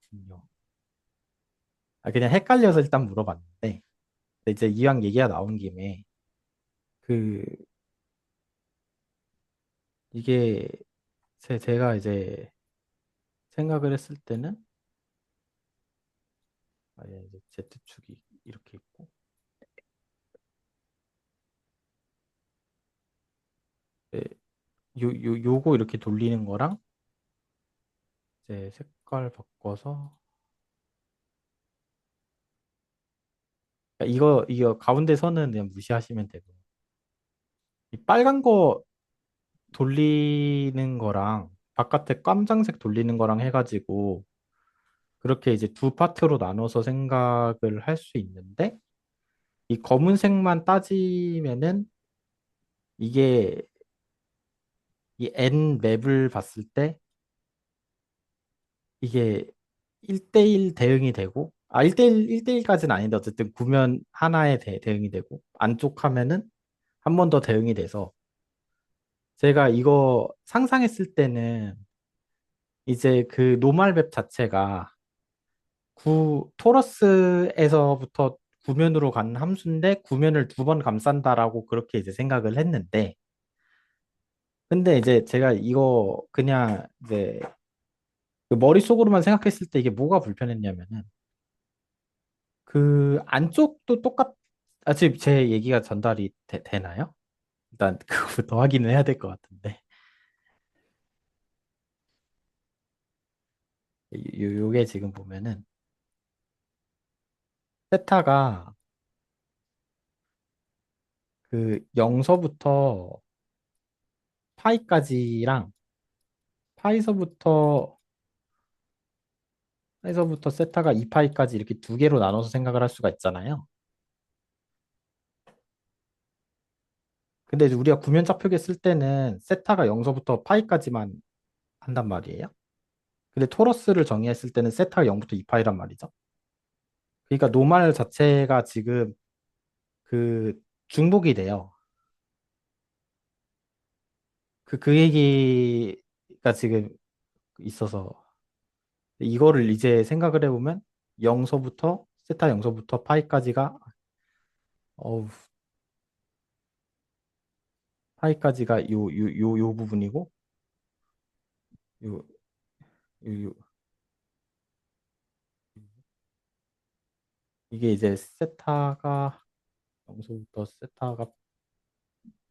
Speaker 4: 그렇군요. 그냥 헷갈려서 일단 물어봤는데, 근데 이제 이왕 얘기가 나온 김에, 그, 이게, 제가 이제 생각을 했을 때는, 이제 Z축이 이렇게 있고, 네, 요거 이렇게 돌리는 거랑, 이제 색깔 바꿔서, 그러니까 이거 가운데 선은 그냥 무시하시면 되고, 이 빨간 거 돌리는 거랑 바깥에 깜장색 돌리는 거랑 해가지고 그렇게 이제 두 파트로 나눠서 생각을 할 수 있는데 이 검은색만 따지면은 이게 이 N 맵을 봤을 때 이게 1대1 대응이 되고, 1대1까지는 아닌데 어쨌든 구면 하나에 대응이 되고, 안쪽 하면은 한 번 더 대응이 돼서 제가 이거 상상했을 때는 이제 그 노말 맵 자체가 토러스에서부터 구면으로 가는 함수인데 구면을 두 번 감싼다라고 그렇게 이제 생각을 했는데 근데 이제 제가 이거 그냥 이제 그 머릿속으로만 생각했을 때 이게 뭐가 불편했냐면은 그 안쪽도 지금 제 얘기가 전달이 되나요? 일단 그거부터 확인을 해야 될 것 같은데 요게 지금 보면은 세타가 그 0서부터 파이까지랑 파이서부터 세타가 2파이까지 이렇게 두 개로 나눠서 생각을 할 수가 있잖아요. 근데 이제 우리가 구면좌표계 쓸 때는 세타가 0서부터 파이까지만 한단 말이에요. 근데 토러스를 정의했을 때는 세타가 0부터 2파이란 말이죠. 그러니까 노말 자체가 지금 그 중복이 돼요. 그 얘기가 지금 있어서 이거를 이제 생각을 해보면 0서부터 세타 0서부터 파이까지가 어우 파이까지가 요 부분이고 요, 요, 이게 이제 세타가 0서부터 세타가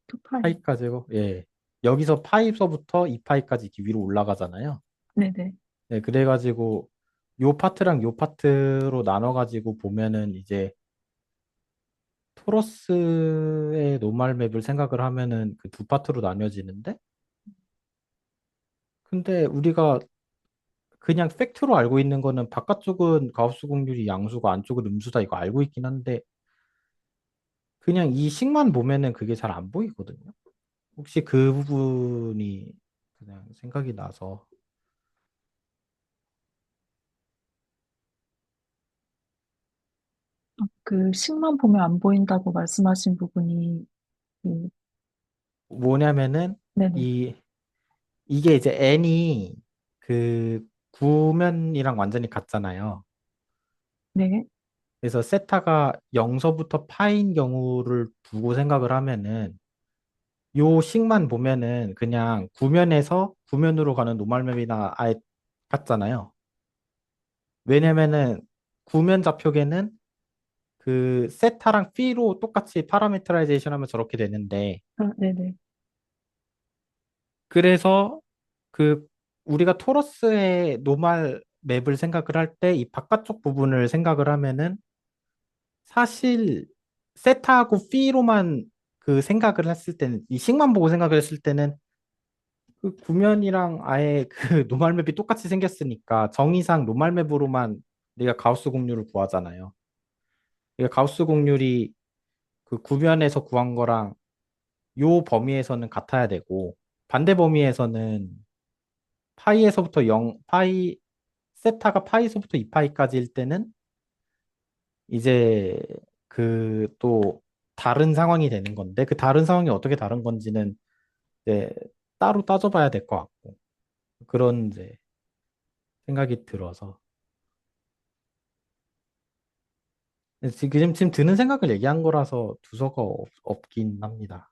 Speaker 1: 투파이.
Speaker 4: 파이까지고 예 여기서 파이서부터 2파이까지 이렇게 위로 올라가잖아요.
Speaker 1: 네네.
Speaker 4: 네, 그래가지고 요 파트랑 요 파트로 나눠가지고 보면은 이제 토러스의 노말 맵을 생각을 하면은 그 두 파트로 나뉘어지는데 근데 우리가 그냥 팩트로 알고 있는 거는 바깥쪽은 가우스 곡률이 양수고 안쪽은 음수다 이거 알고 있긴 한데 그냥 이 식만 보면은 그게 잘 안 보이거든요. 혹시 그 부분이 그냥 생각이 나서
Speaker 1: 그 식만 보면 안 보인다고 말씀하신 부분이, 그,
Speaker 4: 뭐냐면은
Speaker 1: 네네.
Speaker 4: 이 이게 이제 n이 그 구면이랑 완전히 같잖아요.
Speaker 1: 네.
Speaker 4: 그래서 세타가 0서부터 파인 경우를 두고 생각을 하면은 요 식만 보면은 그냥 구면에서 구면으로 가는 노멀맵이나 아예 같잖아요. 왜냐면은 구면 좌표계는 그 세타랑 피로 똑같이 파라메트라이제이션 하면 저렇게 되는데
Speaker 1: 아, 네네.
Speaker 4: 그래서 그 우리가 토러스의 노멀 맵을 생각을 할 때 이 바깥쪽 부분을 생각을 하면은 사실 세타하고 피로만 그 생각을 했을 때는 이 식만 보고 생각을 했을 때는 그 구면이랑 아예 그 노멀 맵이 똑같이 생겼으니까 정의상 노멀 맵으로만 우리가 가우스 곡률을 구하잖아요. 그러니까 가우스 곡률이 그 구면에서 구한 거랑 요 범위에서는 같아야 되고 반대 범위에서는 파이에서부터 0, 세타가 파이서부터 2파이까지일 때는 이제 그 또 다른 상황이 되는 건데 그 다른 상황이 어떻게 다른 건지는 이제 따로 따져봐야 될 것 같고 그런 이제 생각이 들어서 지금 드는 생각을 얘기한 거라서 두서가 없긴 합니다.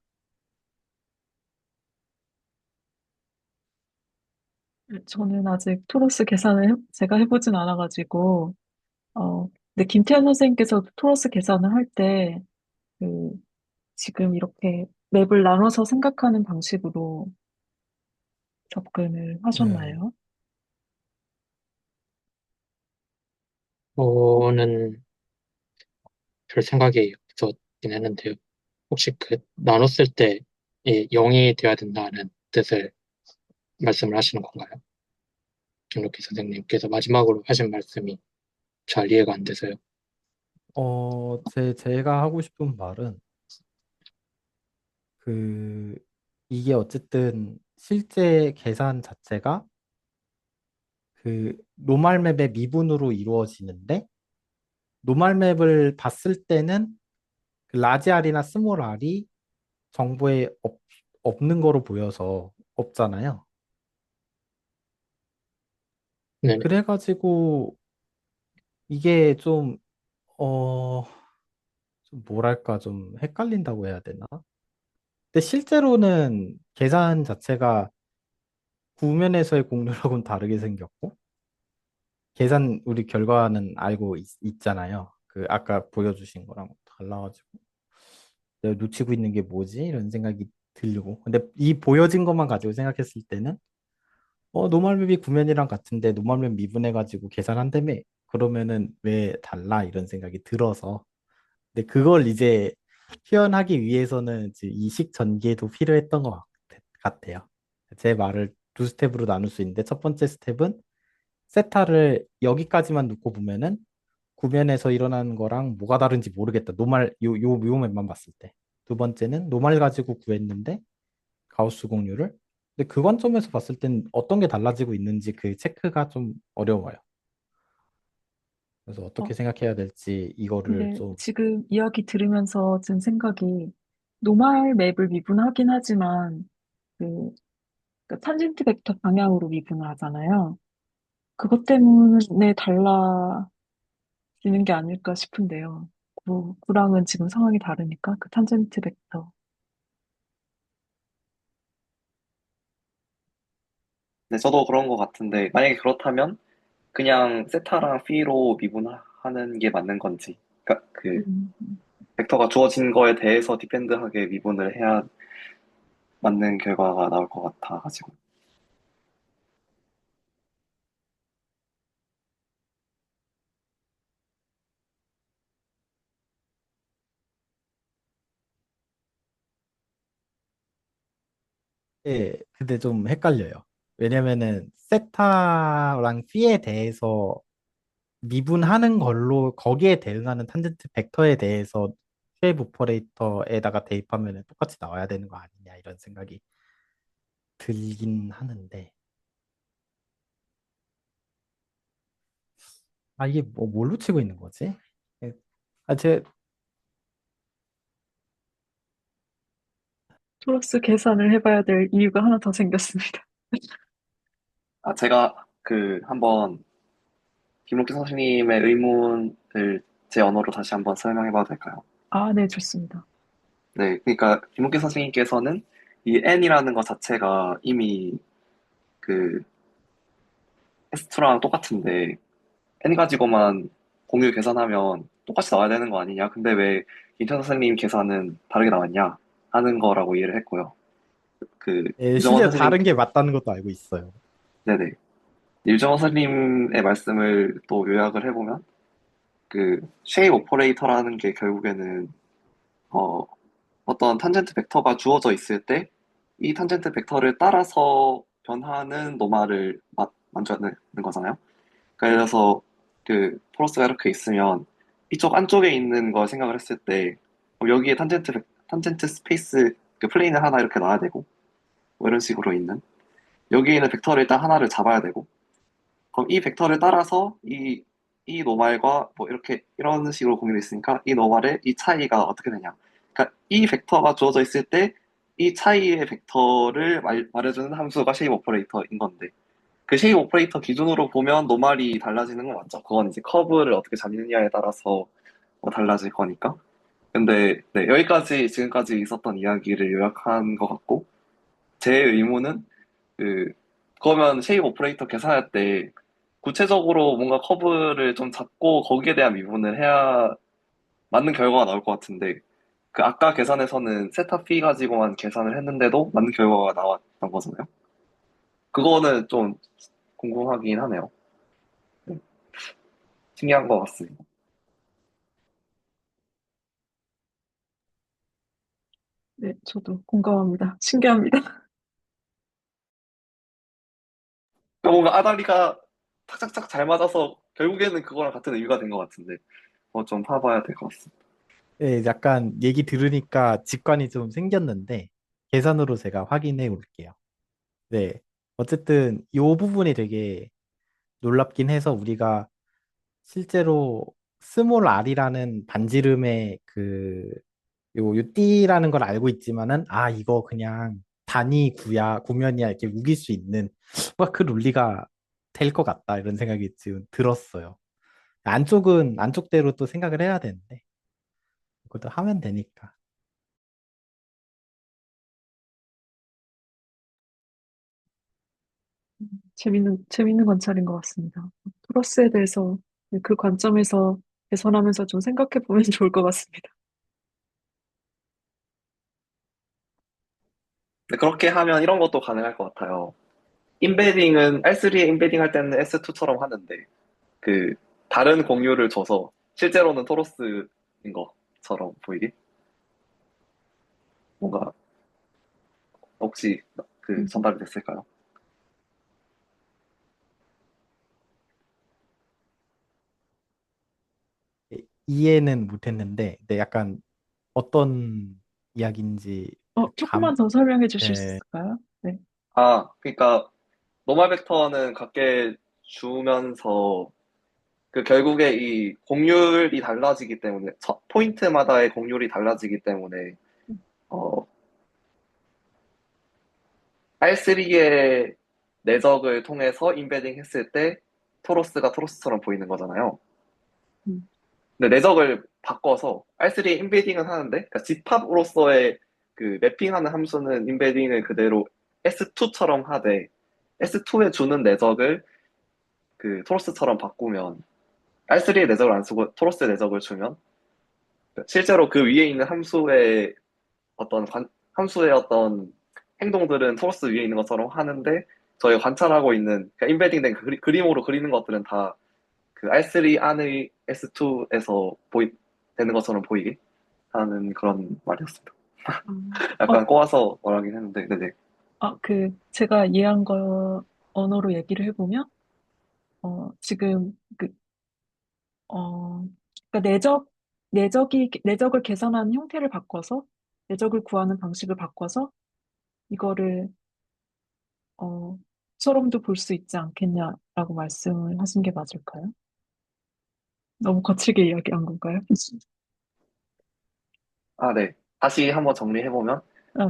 Speaker 1: 저는 아직 토로스 계산을 제가 해보진 않아가지고, 근데 김태현 선생님께서 토로스 계산을 할 때, 그, 지금 이렇게 맵을 나눠서 생각하는 방식으로 접근을
Speaker 4: 네.
Speaker 1: 하셨나요?
Speaker 3: 저는 별 생각이 없었긴 했는데요. 혹시 그 나눴을 때 0이 돼야 된다는 뜻을 말씀을 하시는 건가요? 김록희 선생님께서 마지막으로 하신 말씀이 잘 이해가 안 돼서요.
Speaker 4: 제가 하고 싶은 말은 그 이게 어쨌든 실제 계산 자체가 그 노멀맵의 미분으로 이루어지는데 노멀맵을 봤을 때는 그 라지 R이나 스몰 R이 정보에 없는 거로 보여서 없잖아요.
Speaker 3: 네네.
Speaker 4: 그래가지고 이게 어, 좀 뭐랄까 좀 헷갈린다고 해야 되나? 근데 실제로는 계산 자체가 구면에서의 공률하고는 다르게 생겼고 계산 우리 결과는 알고 잖아요. 그 아까 보여주신 거랑 달라가지고 내가 놓치고 있는 게 뭐지? 이런 생각이 들고 근데 이 보여진 것만 가지고 생각했을 때는 노멀맵이 구면이랑 같은데 노멀맵 미분해가지고 계산한다며 그러면은 왜 달라? 이런 생각이 들어서 근데 그걸 이제 표현하기 위해서는 이제 이식 전개도 필요했던 것 같아요. 제 말을 두 스텝으로 나눌 수 있는데 첫 번째 스텝은 세타를 여기까지만 놓고 보면은 구면에서 일어나는 거랑 뭐가 다른지 모르겠다. 노말 요 맵만 봤을 때. 두 번째는 노말 가지고 구했는데 가우스 공률을. 근데 그 관점에서 봤을 땐 어떤 게 달라지고 있는지 그 체크가 좀 어려워요. 그래서
Speaker 1: 어,
Speaker 4: 어떻게 생각해야 될지 이거를
Speaker 1: 근데
Speaker 4: 좀
Speaker 1: 지금 이야기 들으면서 든 생각이 노말 맵을 미분하긴 하지만 그, 그 탄젠트 벡터 방향으로 미분을 하잖아요. 그것 때문에 달라지는 게 아닐까 싶은데요. 구랑은 지금 상황이 다르니까 그 탄젠트 벡터.
Speaker 2: 네, 저도 그런 것 같은데, 만약에 그렇다면 그냥 세타랑 피로 미분하는 게 맞는 건지, 그러니까 그
Speaker 1: 음,
Speaker 2: 벡터가 주어진 거에 대해서 디펜드하게 미분을 해야 맞는 결과가 나올 것 같아가지고.
Speaker 4: 예, 근데 좀 헷갈려요. 왜냐면은 세타랑 피에 대해서 미분하는 걸로 거기에 대응하는 탄젠트 벡터에 대해서 쉐이브 오퍼레이터에다가 대입하면 똑같이 나와야 되는 거 아니냐 이런 생각이 들긴 하는데 이게 뭐 뭘로 치고 있는 거지? 예, 제
Speaker 1: 플러스 계산을 해봐야 될 이유가 하나 더 생겼습니다.
Speaker 2: 아, 제가 한번 김록기 선생님의 의문을 제 언어로 다시 한번 설명해봐도 될까요?
Speaker 1: 아, 네, 좋습니다.
Speaker 2: 네, 그러니까 김록기 선생님께서는 이 n이라는 것 자체가 이미 그 S2랑 똑같은데 n 가지고만 공유 계산하면 똑같이 나와야 되는 거 아니냐? 근데 왜 김천 선생님 계산은 다르게 나왔냐? 하는 거라고 이해를 했고요.
Speaker 4: 예,
Speaker 2: 유정원
Speaker 4: 실제로
Speaker 2: 선생님,
Speaker 4: 다른 게 맞다는 것도 알고 있어요.
Speaker 2: 네네. 유정원 선생님의 말씀을 또 요약을 해보면 쉐이 오퍼레이터라는 게 결국에는 어, 어떤 탄젠트 벡터가 주어져 있을 때 이 탄젠트 벡터를 따라서 변하는 노말을 만들어내는 거잖아요. 그래서 포로스가 이렇게 있으면 이쪽 안쪽에 있는 걸 생각을 했을 때 여기에 탄젠트 스페이스 플레인을 하나 이렇게 놔야 되고 뭐 이런 식으로 있는 여기에 있는 벡터를 일단 하나를 잡아야 되고 그럼 이 벡터를 따라서 이 노말과 뭐 이렇게 이런 식으로 공유되어 있으니까 이 노말의 이 차이가 어떻게 되냐. 그러니까 이 벡터가 주어져 있을 때 이 차이의 벡터를 말해주는 함수가 쉐입 오퍼레이터인 건데 그 쉐입 오퍼레이터 기준으로 보면 노말이 달라지는 건 맞죠. 그건 이제 커브를 어떻게 잡느냐에 따라서 뭐 달라질 거니까. 근데 네, 여기까지 지금까지 있었던 이야기를 요약한 것 같고 제 의문은 그 그러면 쉐입 오퍼레이터 계산할 때 구체적으로 뭔가 커브를 좀 잡고 거기에 대한 미분을 해야 맞는 결과가 나올 것 같은데 그 아까 계산에서는 세타 피 가지고만 계산을 했는데도 맞는 결과가 나왔던 거잖아요. 그거는 좀 궁금하긴 하네요. 네, 신기한 것 같습니다.
Speaker 1: 네, 저도 공감합니다. 신기합니다.
Speaker 2: 그러니까 뭔가 아다리가 착착착 잘 맞아서 결국에는 그거랑 같은 의미가 된 것 같은데 좀 파봐야 될 것 같습니다.
Speaker 4: 예, 약간 얘기 들으니까 직관이 좀 생겼는데 계산으로 제가 확인해 볼게요. 네. 어쨌든 이 부분이 되게 놀랍긴 해서 우리가 실제로 스몰 r이라는 반지름의 요 띠라는 걸 알고 있지만은 아 이거 그냥 단위 구야 구면이야 이렇게 우길 수 있는 막 그 논리가 될 것 같다 이런 생각이 지금 들었어요. 안쪽은 안쪽대로 또 생각을 해야 되는데 그것도 하면 되니까.
Speaker 1: 재밌는 관찰인 것 같습니다. 토러스에 대해서 그 관점에서 개선하면서 좀 생각해 보면 좋을 것 같습니다.
Speaker 2: 근데 그렇게 하면 이런 것도 가능할 것 같아요. 인베딩은 R3에 인베딩 할 때는 S2처럼 하는데 그 다른 공유를 줘서 실제로는 토로스인 것처럼 보이게 뭔가 혹시 그
Speaker 1: 음,
Speaker 2: 전달이 됐을까요?
Speaker 4: 이해는 못했는데 네, 약간 어떤 이야기인지
Speaker 1: 조금만 더 설명해 주실 수
Speaker 4: 예,
Speaker 1: 있을까요? 네.
Speaker 2: 아, 그러니까 노멀 벡터는 갖게 주면서 그 결국에 이 공률이 달라지기 때문에 포인트마다의 공률이 달라지기 때문에 어, R3의 내적을 통해서 인베딩 했을 때 토로스가 토로스처럼 보이는 거잖아요.
Speaker 1: 음,
Speaker 2: 근데 내적을 바꿔서 R3에 인베딩은 하는데 그러니까 집합으로서의 그 매핑하는 함수는 인베딩을 그대로 S2처럼 하되 S2에 주는 내적을 그 토로스처럼 바꾸면 R3의 내적을 안 쓰고 토로스의 내적을 주면 실제로 그 위에 있는 함수의 어떤 행동들은 토러스 위에 있는 것처럼 하는데 저희가 관찰하고 있는 그러니까 인베딩된 그림으로 그리는 것들은 다 그 R3 안의 S2에서 되는 것처럼 보이게 하는 그런 말이었습니다.
Speaker 1: 어,
Speaker 2: 약간 꼬아서 말하긴 했는데, 네네.
Speaker 1: 제가 이해한 거 언어로 얘기를 해보면, 지금 그러니까 내적을 계산하는 형태를 바꿔서, 내적을 구하는 방식을 바꿔서, 이거를, 어, 처럼도 볼 수 있지 않겠냐라고 말씀을 하신 게 맞을까요? 너무 거칠게 이야기한 건가요?
Speaker 2: 아, 네. 다시 한번 정리해보면,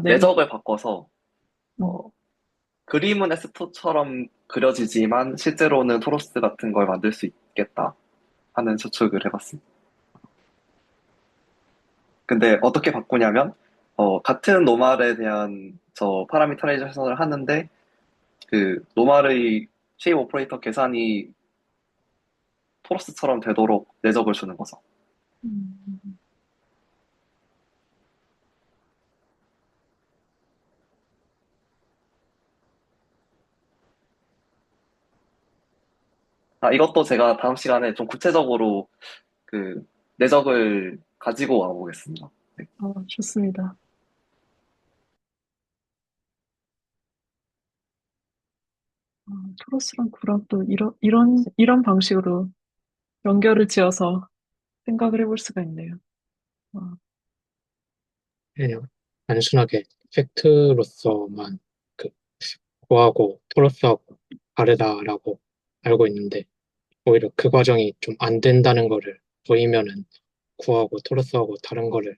Speaker 1: 네.
Speaker 2: 내적을 바꿔서,
Speaker 1: 음,
Speaker 2: 어, 그림은 S2처럼 그려지지만 실제로는 토로스 같은 걸 만들 수 있겠다 하는 추측을 해봤습니다. 근데 어떻게 바꾸냐면, 같은 노말에 대한 저 파라미터라이제이션을 하는데, 그 노말의 쉐입 오퍼레이터 계산이 토러스처럼 되도록 내적을 주는 거죠.
Speaker 1: 음,
Speaker 2: 아, 이것도 제가 다음 시간에 좀 구체적으로 그 내적을 가지고 와보겠습니다. 네.
Speaker 1: 좋습니다. 토로스랑 구랑 또 이런 방식으로 연결을 지어서 생각을 해볼 수가 있네요. 어,
Speaker 3: 그냥 단순하게 팩트로서만 그 구하고 토러스하고 다르다라고 알고 있는데 오히려 그 과정이 좀 안 된다는 거를 보이면은 구하고 토러스하고 다른 거를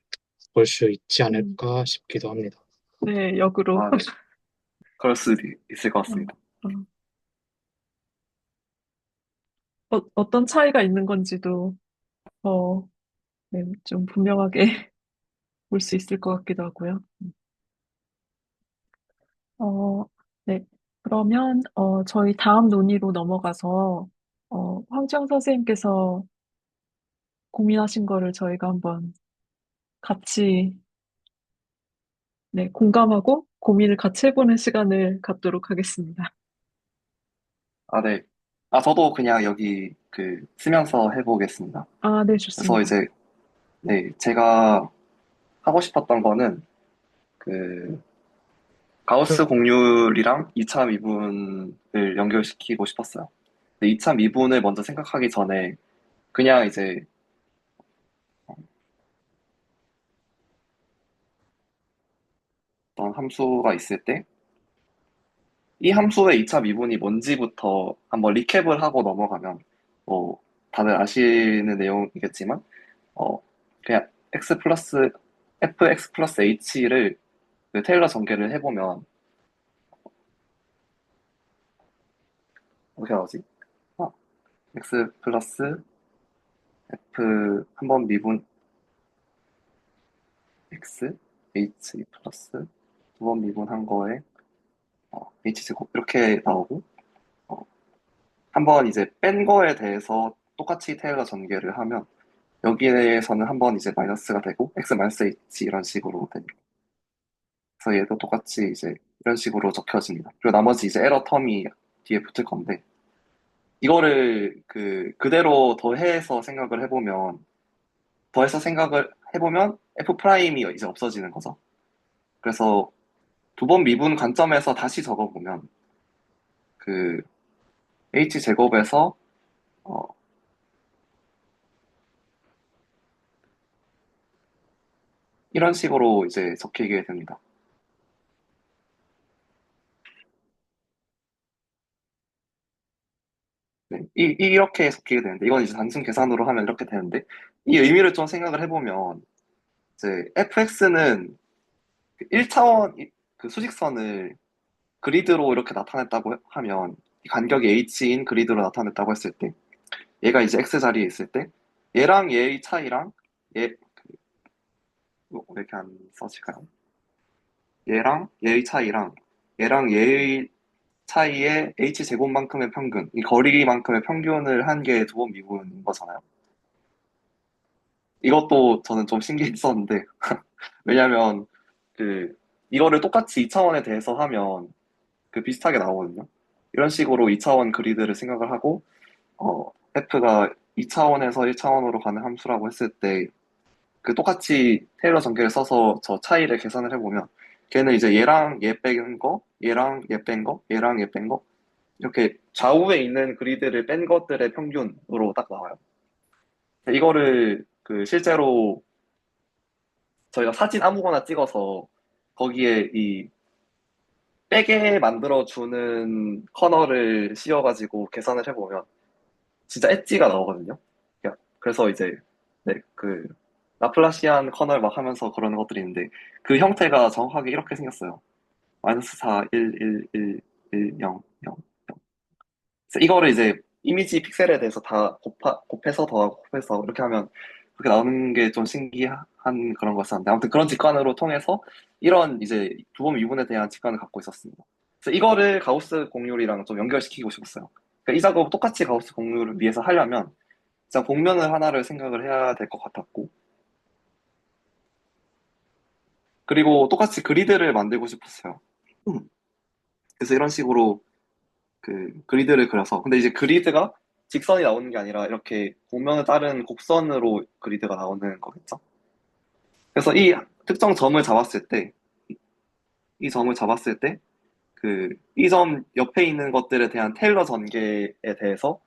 Speaker 3: 볼 수 있지
Speaker 1: 음,
Speaker 3: 않을까 싶기도 합니다.
Speaker 1: 네, 역으로.
Speaker 2: 아, 네. 그럴 수도 있을 것
Speaker 1: 어,
Speaker 2: 같습니다.
Speaker 1: 어. 어떤 차이가 있는 건지도 어, 네, 좀 분명하게 볼 수 있을 것 같기도 하고요. 어, 네. 그러면 저희 다음 논의로 넘어가서 황지영 선생님께서 고민하신 거를 저희가 한번 같이 네, 공감하고 고민을 같이 해보는 시간을 갖도록 하겠습니다.
Speaker 2: 아, 네. 아, 저도 그냥 여기 그 쓰면서 해보겠습니다.
Speaker 1: 네,
Speaker 2: 그래서
Speaker 1: 좋습니다.
Speaker 2: 이제, 네, 제가 하고 싶었던 거는 그 가우스 공률이랑 이차 미분을 연결시키고 싶었어요. 근데 이차 미분을 먼저 생각하기 전에 그냥 이제 어떤 함수가 있을 때, 이 함수의 2차 미분이 뭔지부터 한번 리캡을 하고 넘어가면, 뭐, 다들 아시는 내용이겠지만, 어, 그냥 fx 플러스 h를 그 테일러 전개를 해보면, 어떻게 나오지? 어, x 플러스 f 한 번 미분 x, h 플러스 두 번 미분한 거에 h제곱 이렇게 나오고, 어, 한번 이제 뺀 거에 대해서 똑같이 테일러 전개를 하면 여기에서는 한번 이제 마이너스가 되고 x 마이너스 h 이런 식으로 됩니다. 그래서 얘도 똑같이 이제 이런 식으로 적혀집니다. 그리고 나머지 이제 에러 텀이 뒤에 붙을 건데 이거를 그대로 더해서 생각을 해보면 f 프라임이 이제 없어지는 거죠. 그래서 두 번 미분 관점에서 다시 적어보면 그 h 제곱에서 어, 이런 식으로 이제 적히게 됩니다. 네, 이렇게 적히게 되는데 이건 이제 단순 계산으로 하면 이렇게 되는데 이 의미를 좀 생각을 해보면 이제 fx는 1차원 그 수직선을 그리드로 이렇게 나타냈다고 하면 이 간격이 h인 그리드로 나타냈다고 했을 때 얘가 이제 x 자리에 있을 때 얘랑 얘의 차이랑 얘 왜 이렇게 안 써질까요? 얘랑 얘의 차이랑 얘랑 얘의 차이의 h 제곱만큼의 평균, 이 거리만큼의 평균을 한 게 두 번 미분인 거잖아요. 이것도 저는 좀 신기했었는데 왜냐면 그 이거를 똑같이 2차원에 대해서 하면 비슷하게 나오거든요. 이런 식으로 2차원 그리드를 생각을 하고 f가 2차원에서 1차원으로 가는 함수라고 했을 때 똑같이 테일러 전개를 써서 저 차이를 계산을 해보면 걔는 이제 얘랑 얘 뺀 거, 얘랑 얘 뺀 거, 얘랑 얘 뺀 거 이렇게 좌우에 있는 그리드를 뺀 것들의 평균으로 딱 나와요. 이거를 실제로 저희가 사진 아무거나 찍어서 거기에 이 빼게 만들어주는 커널을 씌워가지고 계산을 해보면 진짜 엣지가 나오거든요. 그래서 이제 네, 라플라시안 커널 막 하면서 그러는 것들이 있는데 그 형태가 정확하게 이렇게 생겼어요. 마이너스 4, 1, 1, 1, 1, 0, 0, 0. 그래서 이거를 이제 이미지 픽셀에 대해서 다 곱해서 더하고 곱해서 이렇게 하면 그렇게 나오는 게 좀 신기한 그런 거였었는데 아무튼 그런 직관으로 통해서 이런 이제 두번 미분에 대한 직관을 갖고 있었습니다. 그래서 이거를 가우스 공률이랑 좀 연결시키고 싶었어요. 그러니까 이 작업 똑같이 가우스 공률을 위해서 하려면 진짜 복면을 하나를 생각을 해야 될 것 같았고 그리고 똑같이 그리드를 만들고 싶었어요. 그래서 이런 식으로 그리드를 그려서 근데 이제 그리드가 직선이 나오는 게 아니라 이렇게 곡면을 따른 곡선으로 그리드가 나오는 거겠죠. 그래서 이 특정 점을 잡았을 때, 이 점을 잡았을 때, 이 점 옆에 있는 것들에 대한 테일러 전개에 대해서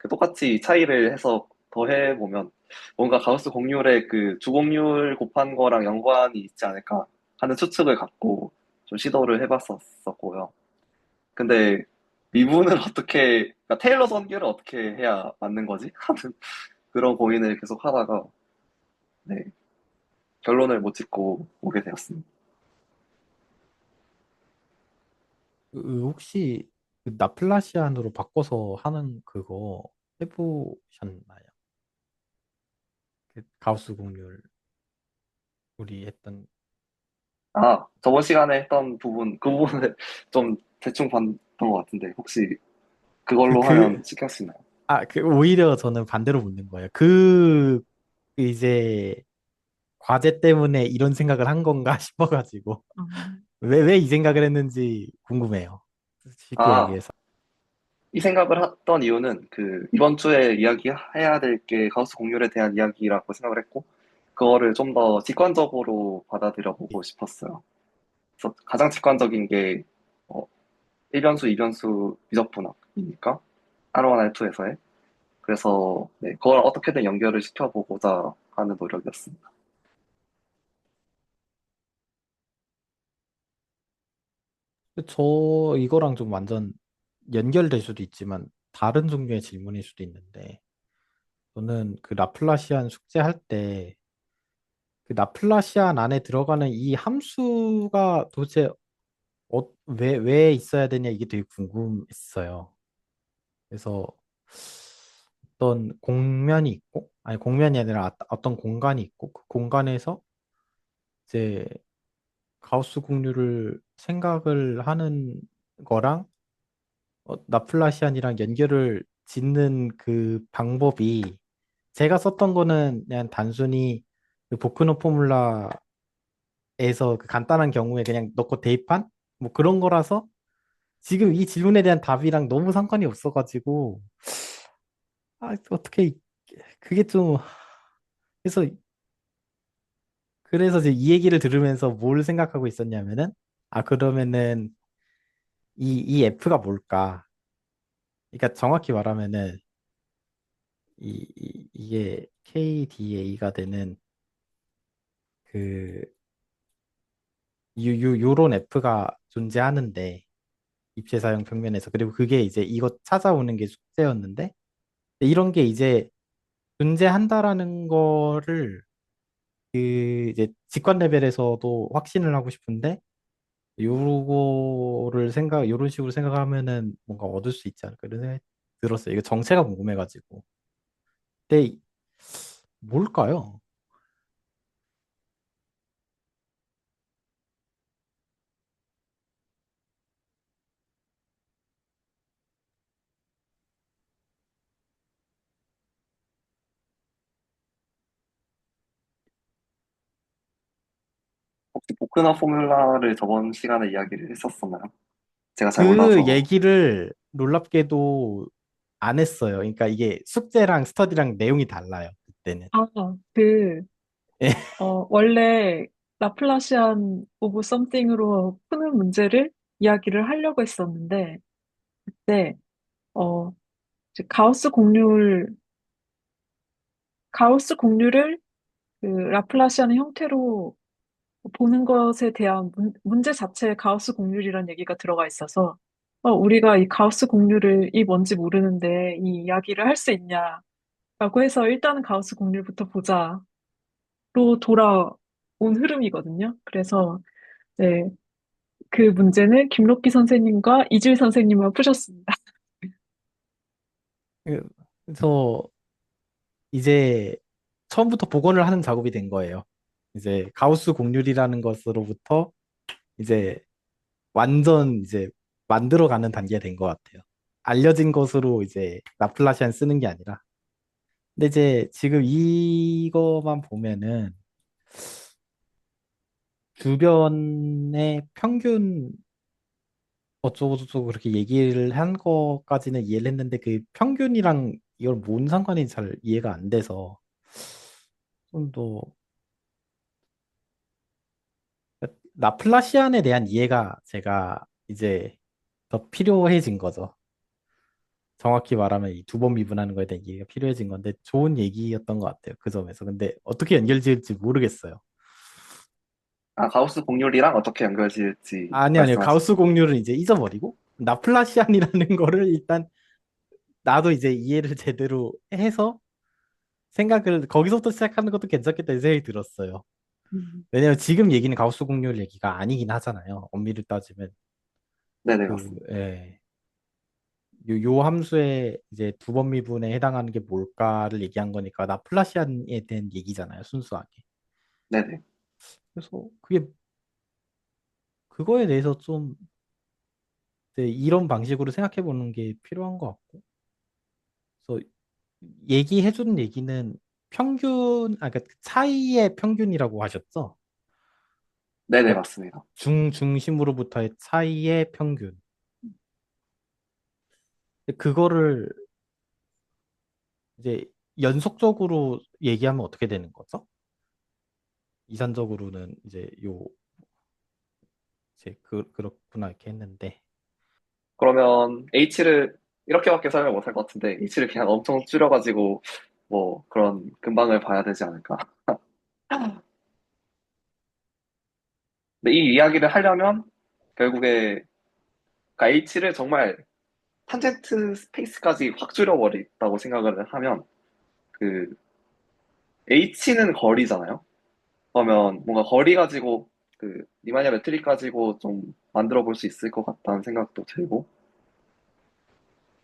Speaker 2: 똑같이 차이를 해서 더해보면 뭔가 가우스 공률의 주공률 곱한 거랑 연관이 있지 않을까 하는 추측을 갖고 좀 시도를 해봤었고요. 근데 미분은 그러니까 테일러 전개를 어떻게 해야 맞는 거지? 하는 그런 고민을 계속 하다가 네, 결론을 못 짓고 오게 되었습니다.
Speaker 4: 혹시 그 라플라시안으로 바꿔서 하는 그거 해보셨나요? 그 가우스 공률 우리 했던
Speaker 2: 저번 시간에 했던 그 부분을 좀 대충 봤던 것 같은데 혹시
Speaker 4: 그
Speaker 2: 그걸로 하면
Speaker 4: 그
Speaker 2: 시킬 수 있나요?
Speaker 4: 그 오히려 저는 반대로 묻는 거예요. 이제 과제 때문에 이런 생각을 한 건가 싶어가지고
Speaker 1: 음,
Speaker 4: 왜 이 생각을 했는지 궁금해요. 쉽게
Speaker 2: 아,
Speaker 4: 얘기해서.
Speaker 2: 이 생각을 했던 이유는 이번 주에 이야기해야 될 게 가우스 공률에 대한 이야기라고 생각을 했고 그거를 좀 더 직관적으로 받아들여 보고 싶었어요. 그래서 가장 직관적인 게 1변수, 2변수 미적분학이니까 R1, R2에서의 그래서 네, 그걸 어떻게든 연결을 시켜보고자 하는 노력이었습니다.
Speaker 4: 저 이거랑 좀 완전 연결될 수도 있지만 다른 종류의 질문일 수도 있는데 저는 그 라플라시안 숙제할 때 그 라플라시안 안에 들어가는 이 함수가 도대체 왜 있어야 되냐 이게 되게 궁금했어요. 그래서 어떤 공면이 있고, 아니 공면이 아니라 어떤 공간이 있고, 그 공간에서 이제 가우스 공률을 생각을 하는 거랑 라플라시안이랑 연결을 짓는 그 방법이 제가 썼던 거는 그냥 단순히 그 보크노 포뮬라에서 그 간단한 경우에 그냥 넣고 대입한 뭐 그런 거라서 지금 이 질문에 대한 답이랑 너무 상관이 없어가지고 어떻게 그게 좀 그래서 그래서 이제 이 얘기를 들으면서 뭘 생각하고 있었냐면은 그러면은 이 F가 뭘까? 그러니까 정확히 말하면은 이게 KDA가 되는 그 요런 F가 존재하는데 입체 사용 평면에서 그리고 그게 이제 이거 찾아오는 게 숙제였는데 이런 게 이제 존재한다라는 거를 그 이제 직관 레벨에서도 확신을 하고 싶은데 요런 식으로 생각하면은 뭔가 얻을 수 있지 않을까 이런 생각이 들었어요. 이거 정체가 궁금해가지고. 근데 뭘까요?
Speaker 2: 혹시 보크나 포뮬라를 저번 시간에 이야기를 했었었나요? 제가 잘
Speaker 4: 그
Speaker 2: 몰라서.
Speaker 4: 얘기를 놀랍게도 안 했어요. 그러니까 이게 숙제랑 스터디랑 내용이 달라요. 그때는.
Speaker 1: 아, 그,
Speaker 4: 예.
Speaker 1: 원래 라플라시안 오브 썸띵으로 푸는 문제를 이야기를 하려고 했었는데, 네, 어, 이제 가우스 공률을 그 라플라시안 형태로 보는 것에 대한 문제 자체에 가우스 공률이라는 얘기가 들어가 있어서, 우리가 이 가우스 공률을 이 뭔지 모르는데 이 이야기를 할 수 있냐라고 해서 일단은 가우스 공률부터 보자로 돌아온 흐름이거든요. 그래서, 네, 그 문제는 김록기 선생님과 이질 선생님만 푸셨습니다.
Speaker 4: 그래서 이제 처음부터 복원을 하는 작업이 된 거예요. 이제 가우스 공률이라는 것으로부터 이제 완전 이제 만들어가는 단계가 된 것 같아요. 알려진 것으로 이제 라플라시안 쓰는 게 아니라. 근데 이제 지금 이거만 보면은 주변의 평균 어쩌고저쩌고 그렇게 얘기를 한 것까지는 이해를 했는데 그 평균이랑 이걸 뭔 상관인지 잘 이해가 안 돼서 좀 더 라플라시안에 대한 이해가 제가 이제 더 필요해진 거죠. 정확히 말하면 이 두 번 미분하는 거에 대한 이해가 필요해진 건데 좋은 얘기였던 것 같아요. 그 점에서. 근데 어떻게 연결지을지 모르겠어요.
Speaker 2: 아, 가우스 공률이랑 어떻게 연결지을지
Speaker 4: 아니요.
Speaker 2: 말씀하시는
Speaker 4: 가우스
Speaker 2: 거예요?
Speaker 4: 공률은 이제 잊어버리고 라플라시안이라는 거를 일단 나도 이제 이해를 제대로 해서 생각을 거기서부터 시작하는 것도 괜찮겠다는 생각이 들었어요.
Speaker 1: 음,
Speaker 4: 왜냐면 지금 얘기는 가우스 공률 얘기가 아니긴 하잖아요. 엄밀히 따지면
Speaker 2: 네네,
Speaker 4: 그
Speaker 2: 맞습니다.
Speaker 4: 예. 요 함수의 이제 두 번 미분에 해당하는 게 뭘까를 얘기한 거니까 라플라시안에 대한 얘기잖아요. 순수하게.
Speaker 2: 네네.
Speaker 4: 그래서 그게 그거에 대해서 좀 이제 이런 방식으로 생각해 보는 게 필요한 것 같고. 그래서 얘기해 주는 얘기는 그러니까 차이의 평균이라고 하셨죠?
Speaker 2: 네네,
Speaker 4: 그러니까
Speaker 2: 맞습니다.
Speaker 4: 중심으로부터의 차이의 평균. 근데 그거를 이제 연속적으로 얘기하면 어떻게 되는 거죠? 이산적으로는 이제 이제 그렇구나 이렇게 했는데
Speaker 2: 그러면 H를 이렇게밖에 설명 못할 것 같은데, H를 그냥 엄청 줄여가지고, 뭐, 그런 근방을 봐야 되지 않을까. 근데 이 이야기를 하려면, 결국에 그러니까 H를 정말 탄젠트 스페이스까지 확 줄여버린다고 생각을 하면 그 H는 거리잖아요. 그러면 뭔가 거리 가지고 그 리마니아 매트릭 가지고 좀 만들어 볼 수 있을 것 같다는 생각도 들고.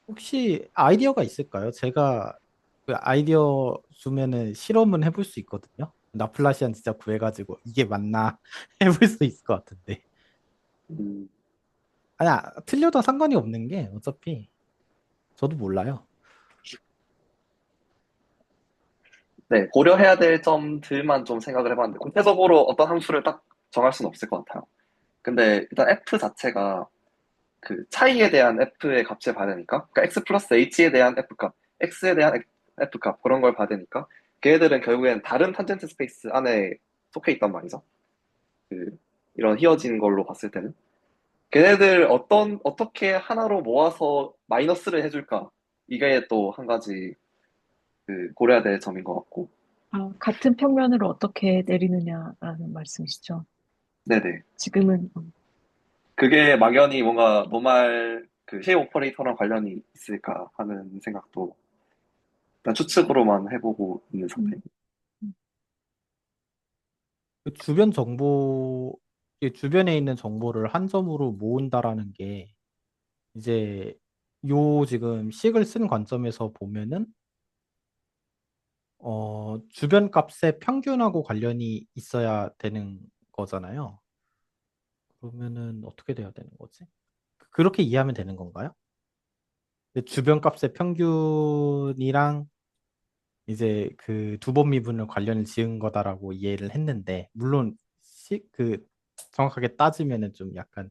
Speaker 4: 혹시 아이디어가 있을까요? 제가 그 아이디어 주면은 실험은 해볼 수 있거든요. 라플라시안 진짜 구해가지고 이게 맞나 해볼 수 있을 것 같은데.
Speaker 2: 음,
Speaker 4: 아니야, 틀려도 상관이 없는 게 어차피 저도 몰라요.
Speaker 2: 네, 고려해야 될 점들만 좀 생각을 해봤는데 구체적으로 어떤 함수를 딱 정할 수는 없을 것 같아요. 근데 일단 F 자체가 그 차이에 대한 F의 값을 받으니까, 그러니까 X 플러스 H에 대한 F 값, X에 대한 F 값, 그런 걸 받으니까, 걔네들은 결국엔 다른 탄젠트 스페이스 안에 속해 있단 말이죠. 그, 이런 휘어진 걸로 봤을 때는. 걔네들 어떻게 하나로 모아서 마이너스를 해줄까? 이게 또 한 가지 그 고려해야 될 점인 것 같고.
Speaker 1: 아, 같은 평면으로 어떻게 내리느냐라는 말씀이시죠.
Speaker 2: 네네.
Speaker 1: 지금은
Speaker 2: 그게 막연히 뭔가 노말 그 쉐입 오퍼레이터랑 관련이 있을까 하는 생각도 일단 추측으로만 해보고 있는
Speaker 1: 음,
Speaker 2: 상태입니다.
Speaker 1: 음.
Speaker 4: 그 주변 정보, 이 주변에 있는 정보를 한 점으로 모은다라는 게 이제 요 지금 식을 쓴 관점에서 보면은 주변 값의 평균하고 관련이 있어야 되는 거잖아요. 그러면은 어떻게 돼야 되는 거지? 그렇게 이해하면 되는 건가요? 근데 주변 값의 평균이랑 이제 그 두 번 미분을 관련을 지은 거다라고 이해를 했는데 물론 그 정확하게 따지면은 좀 약간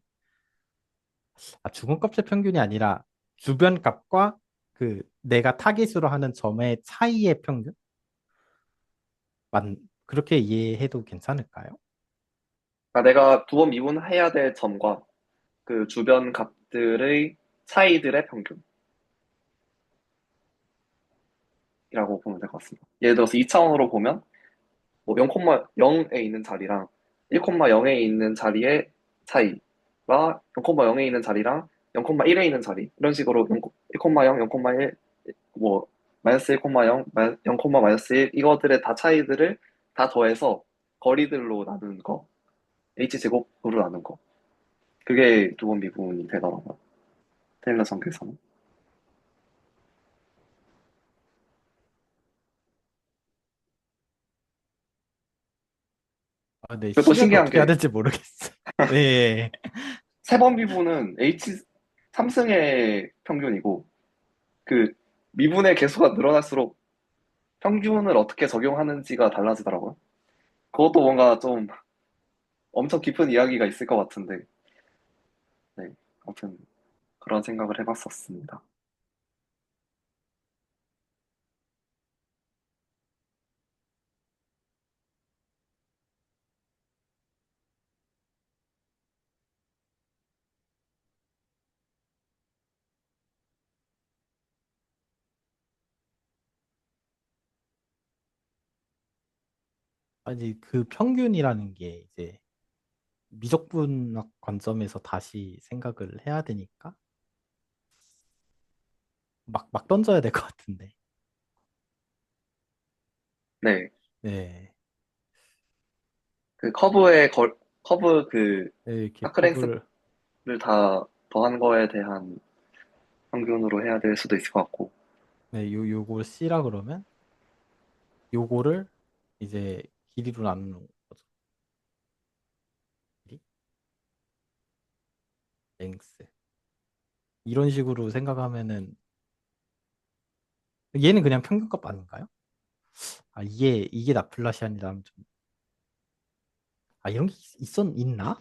Speaker 4: 주변 값의 평균이 아니라 주변 값과 그 내가 타깃으로 하는 점의 차이의 평균? 그렇게 이해해도 괜찮을까요?
Speaker 2: 그러니까 내가 두 번 미분해야 될 점과 그 주변 값들의 차이들의 평균이라고 보면 될 것 같습니다. 예를 들어서 2차원으로 보면 뭐 0,0에 있는 자리랑 1,0에 있는 자리의 차이와 0,0에 있는 자리랑 0,1에 있는 자리 이런 식으로 1,0, 0,1, 뭐 마이너스 1,0, 0, 마이너스 1 이거들의 다 차이들을 다 더해서 거리들로 나눈 거 H제곱으로 나눈 거 그게 두 번 미분이 되더라고요. 테일러 전개에서는.
Speaker 4: 네,
Speaker 2: 그리고 또
Speaker 4: 실현
Speaker 2: 신기한
Speaker 4: 어떻게 해야
Speaker 2: 게
Speaker 4: 될지 모르겠어요. 네.
Speaker 2: 세 번 미분은 H 3승의 평균이고 그 미분의 개수가 늘어날수록 평균을 어떻게 적용하는지가 달라지더라고요. 그것도 뭔가 좀 엄청 깊은 이야기가 있을 것 같은데, 네. 아무튼 그런 생각을 해봤었습니다.
Speaker 4: 아니, 그 평균이라는 게 이제 미적분학 관점에서 다시 생각을 해야 되니까 막 던져야 될 것 같은데.
Speaker 2: 네.
Speaker 4: 네.
Speaker 2: 그 커브 그
Speaker 4: 네, 이렇게
Speaker 2: 사크랭스를
Speaker 4: 컵을,
Speaker 2: 다 더한 거에 대한 평균으로 해야 될 수도 있을 것 같고,
Speaker 4: 네, 요걸 C라 그러면 요거를 이제 길이로 나누는 거죠. 길이, 랭스. 이런 식으로 생각하면은 얘는 그냥 평균값 아닌가요? 이게 나플라시안이라면 좀, 이런 게 있나?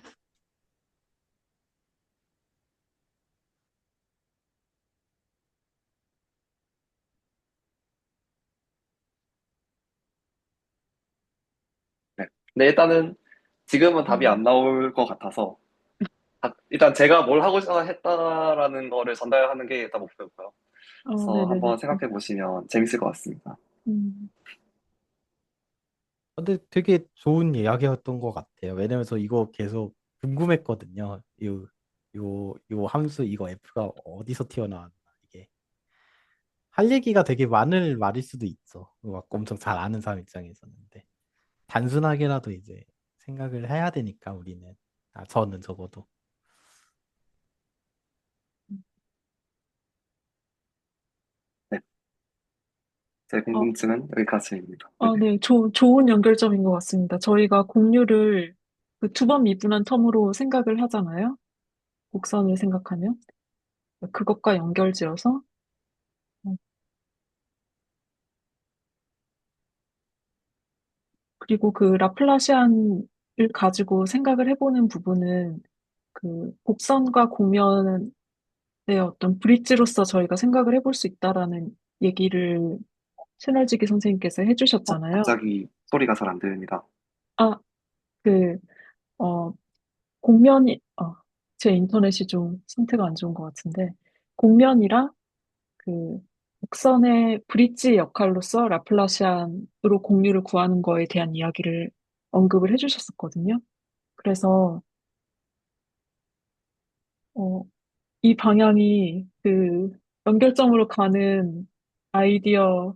Speaker 2: 네. 근데 일단은 지금은 답이
Speaker 1: 음,
Speaker 2: 안 나올 것 같아서, 일단 제가 뭘 하고 싶어 했다라는 거를 전달하는 게 일단 목표고요. 그래서
Speaker 1: 네네네.
Speaker 2: 한번 생각해 보시면 재밌을 것 같습니다.
Speaker 1: 음,
Speaker 4: 근데 되게 좋은 이야기였던 것 같아요. 왜냐면서 이거 계속 궁금했거든요. 요 함수 이거 f가 어디서 튀어나왔나 이게 할 얘기가 되게 많을 말일 수도 있어. 막 엄청 잘 아는 사람 입장에서는데 단순하게라도 이제 생각을 해야 되니까 우리는 저는 적어도
Speaker 2: 네, 제
Speaker 1: 어,
Speaker 2: 궁금증은 여기까지입니다. 네,
Speaker 1: 네, 좋은 연결점인 것 같습니다. 저희가 곡률을 그 두 번 미분한 텀으로 생각을 하잖아요. 곡선을 생각하면. 그것과 연결지어서, 어, 그리고 그 라플라시안을 가지고 생각을 해보는 부분은 그 곡선과 곡면의 어떤 브릿지로서 저희가 생각을 해볼 수 있다라는 얘기를 신월지기 선생님께서 해주셨잖아요.
Speaker 2: 갑자기 소리가 잘 안 들립니다.
Speaker 1: 아, 그, 어, 곡면이, 제 인터넷이 좀 상태가 안 좋은 것 같은데, 곡면이랑 그 곡선의 브릿지 역할로서 라플라시안으로 공률을 구하는 거에 대한 이야기를 언급을 해주셨었거든요. 그래서, 어, 이 방향이 그 연결점으로 가는 아이디어로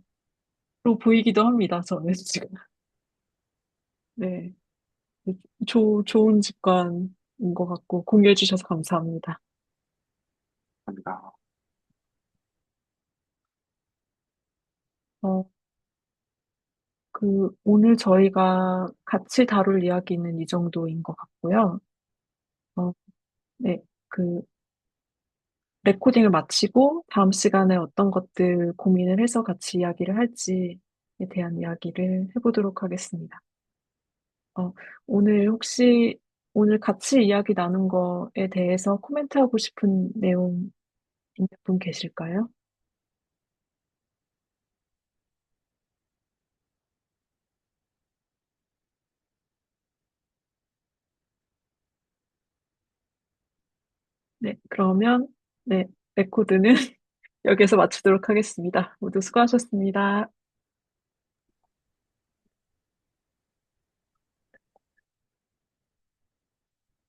Speaker 1: 보이기도 합니다, 저는 지금. 네. 좋은 직관인 것 같고, 공유해 주셔서 감사합니다.
Speaker 2: 감사합니다.
Speaker 1: 어, 오늘 저희가 같이 다룰 이야기는 이 정도인 것 같고요. 어, 네. 레코딩을 마치고 다음 시간에 어떤 것들 고민을 해서 같이 이야기를 할지에 대한 이야기를 해보도록 하겠습니다. 어, 오늘 같이 이야기 나눈 거에 대해서 코멘트하고 싶은 내용 있는 분 계실까요? 네, 그러면, 네, 레코드는 여기서 마치도록 하겠습니다. 모두 수고하셨습니다.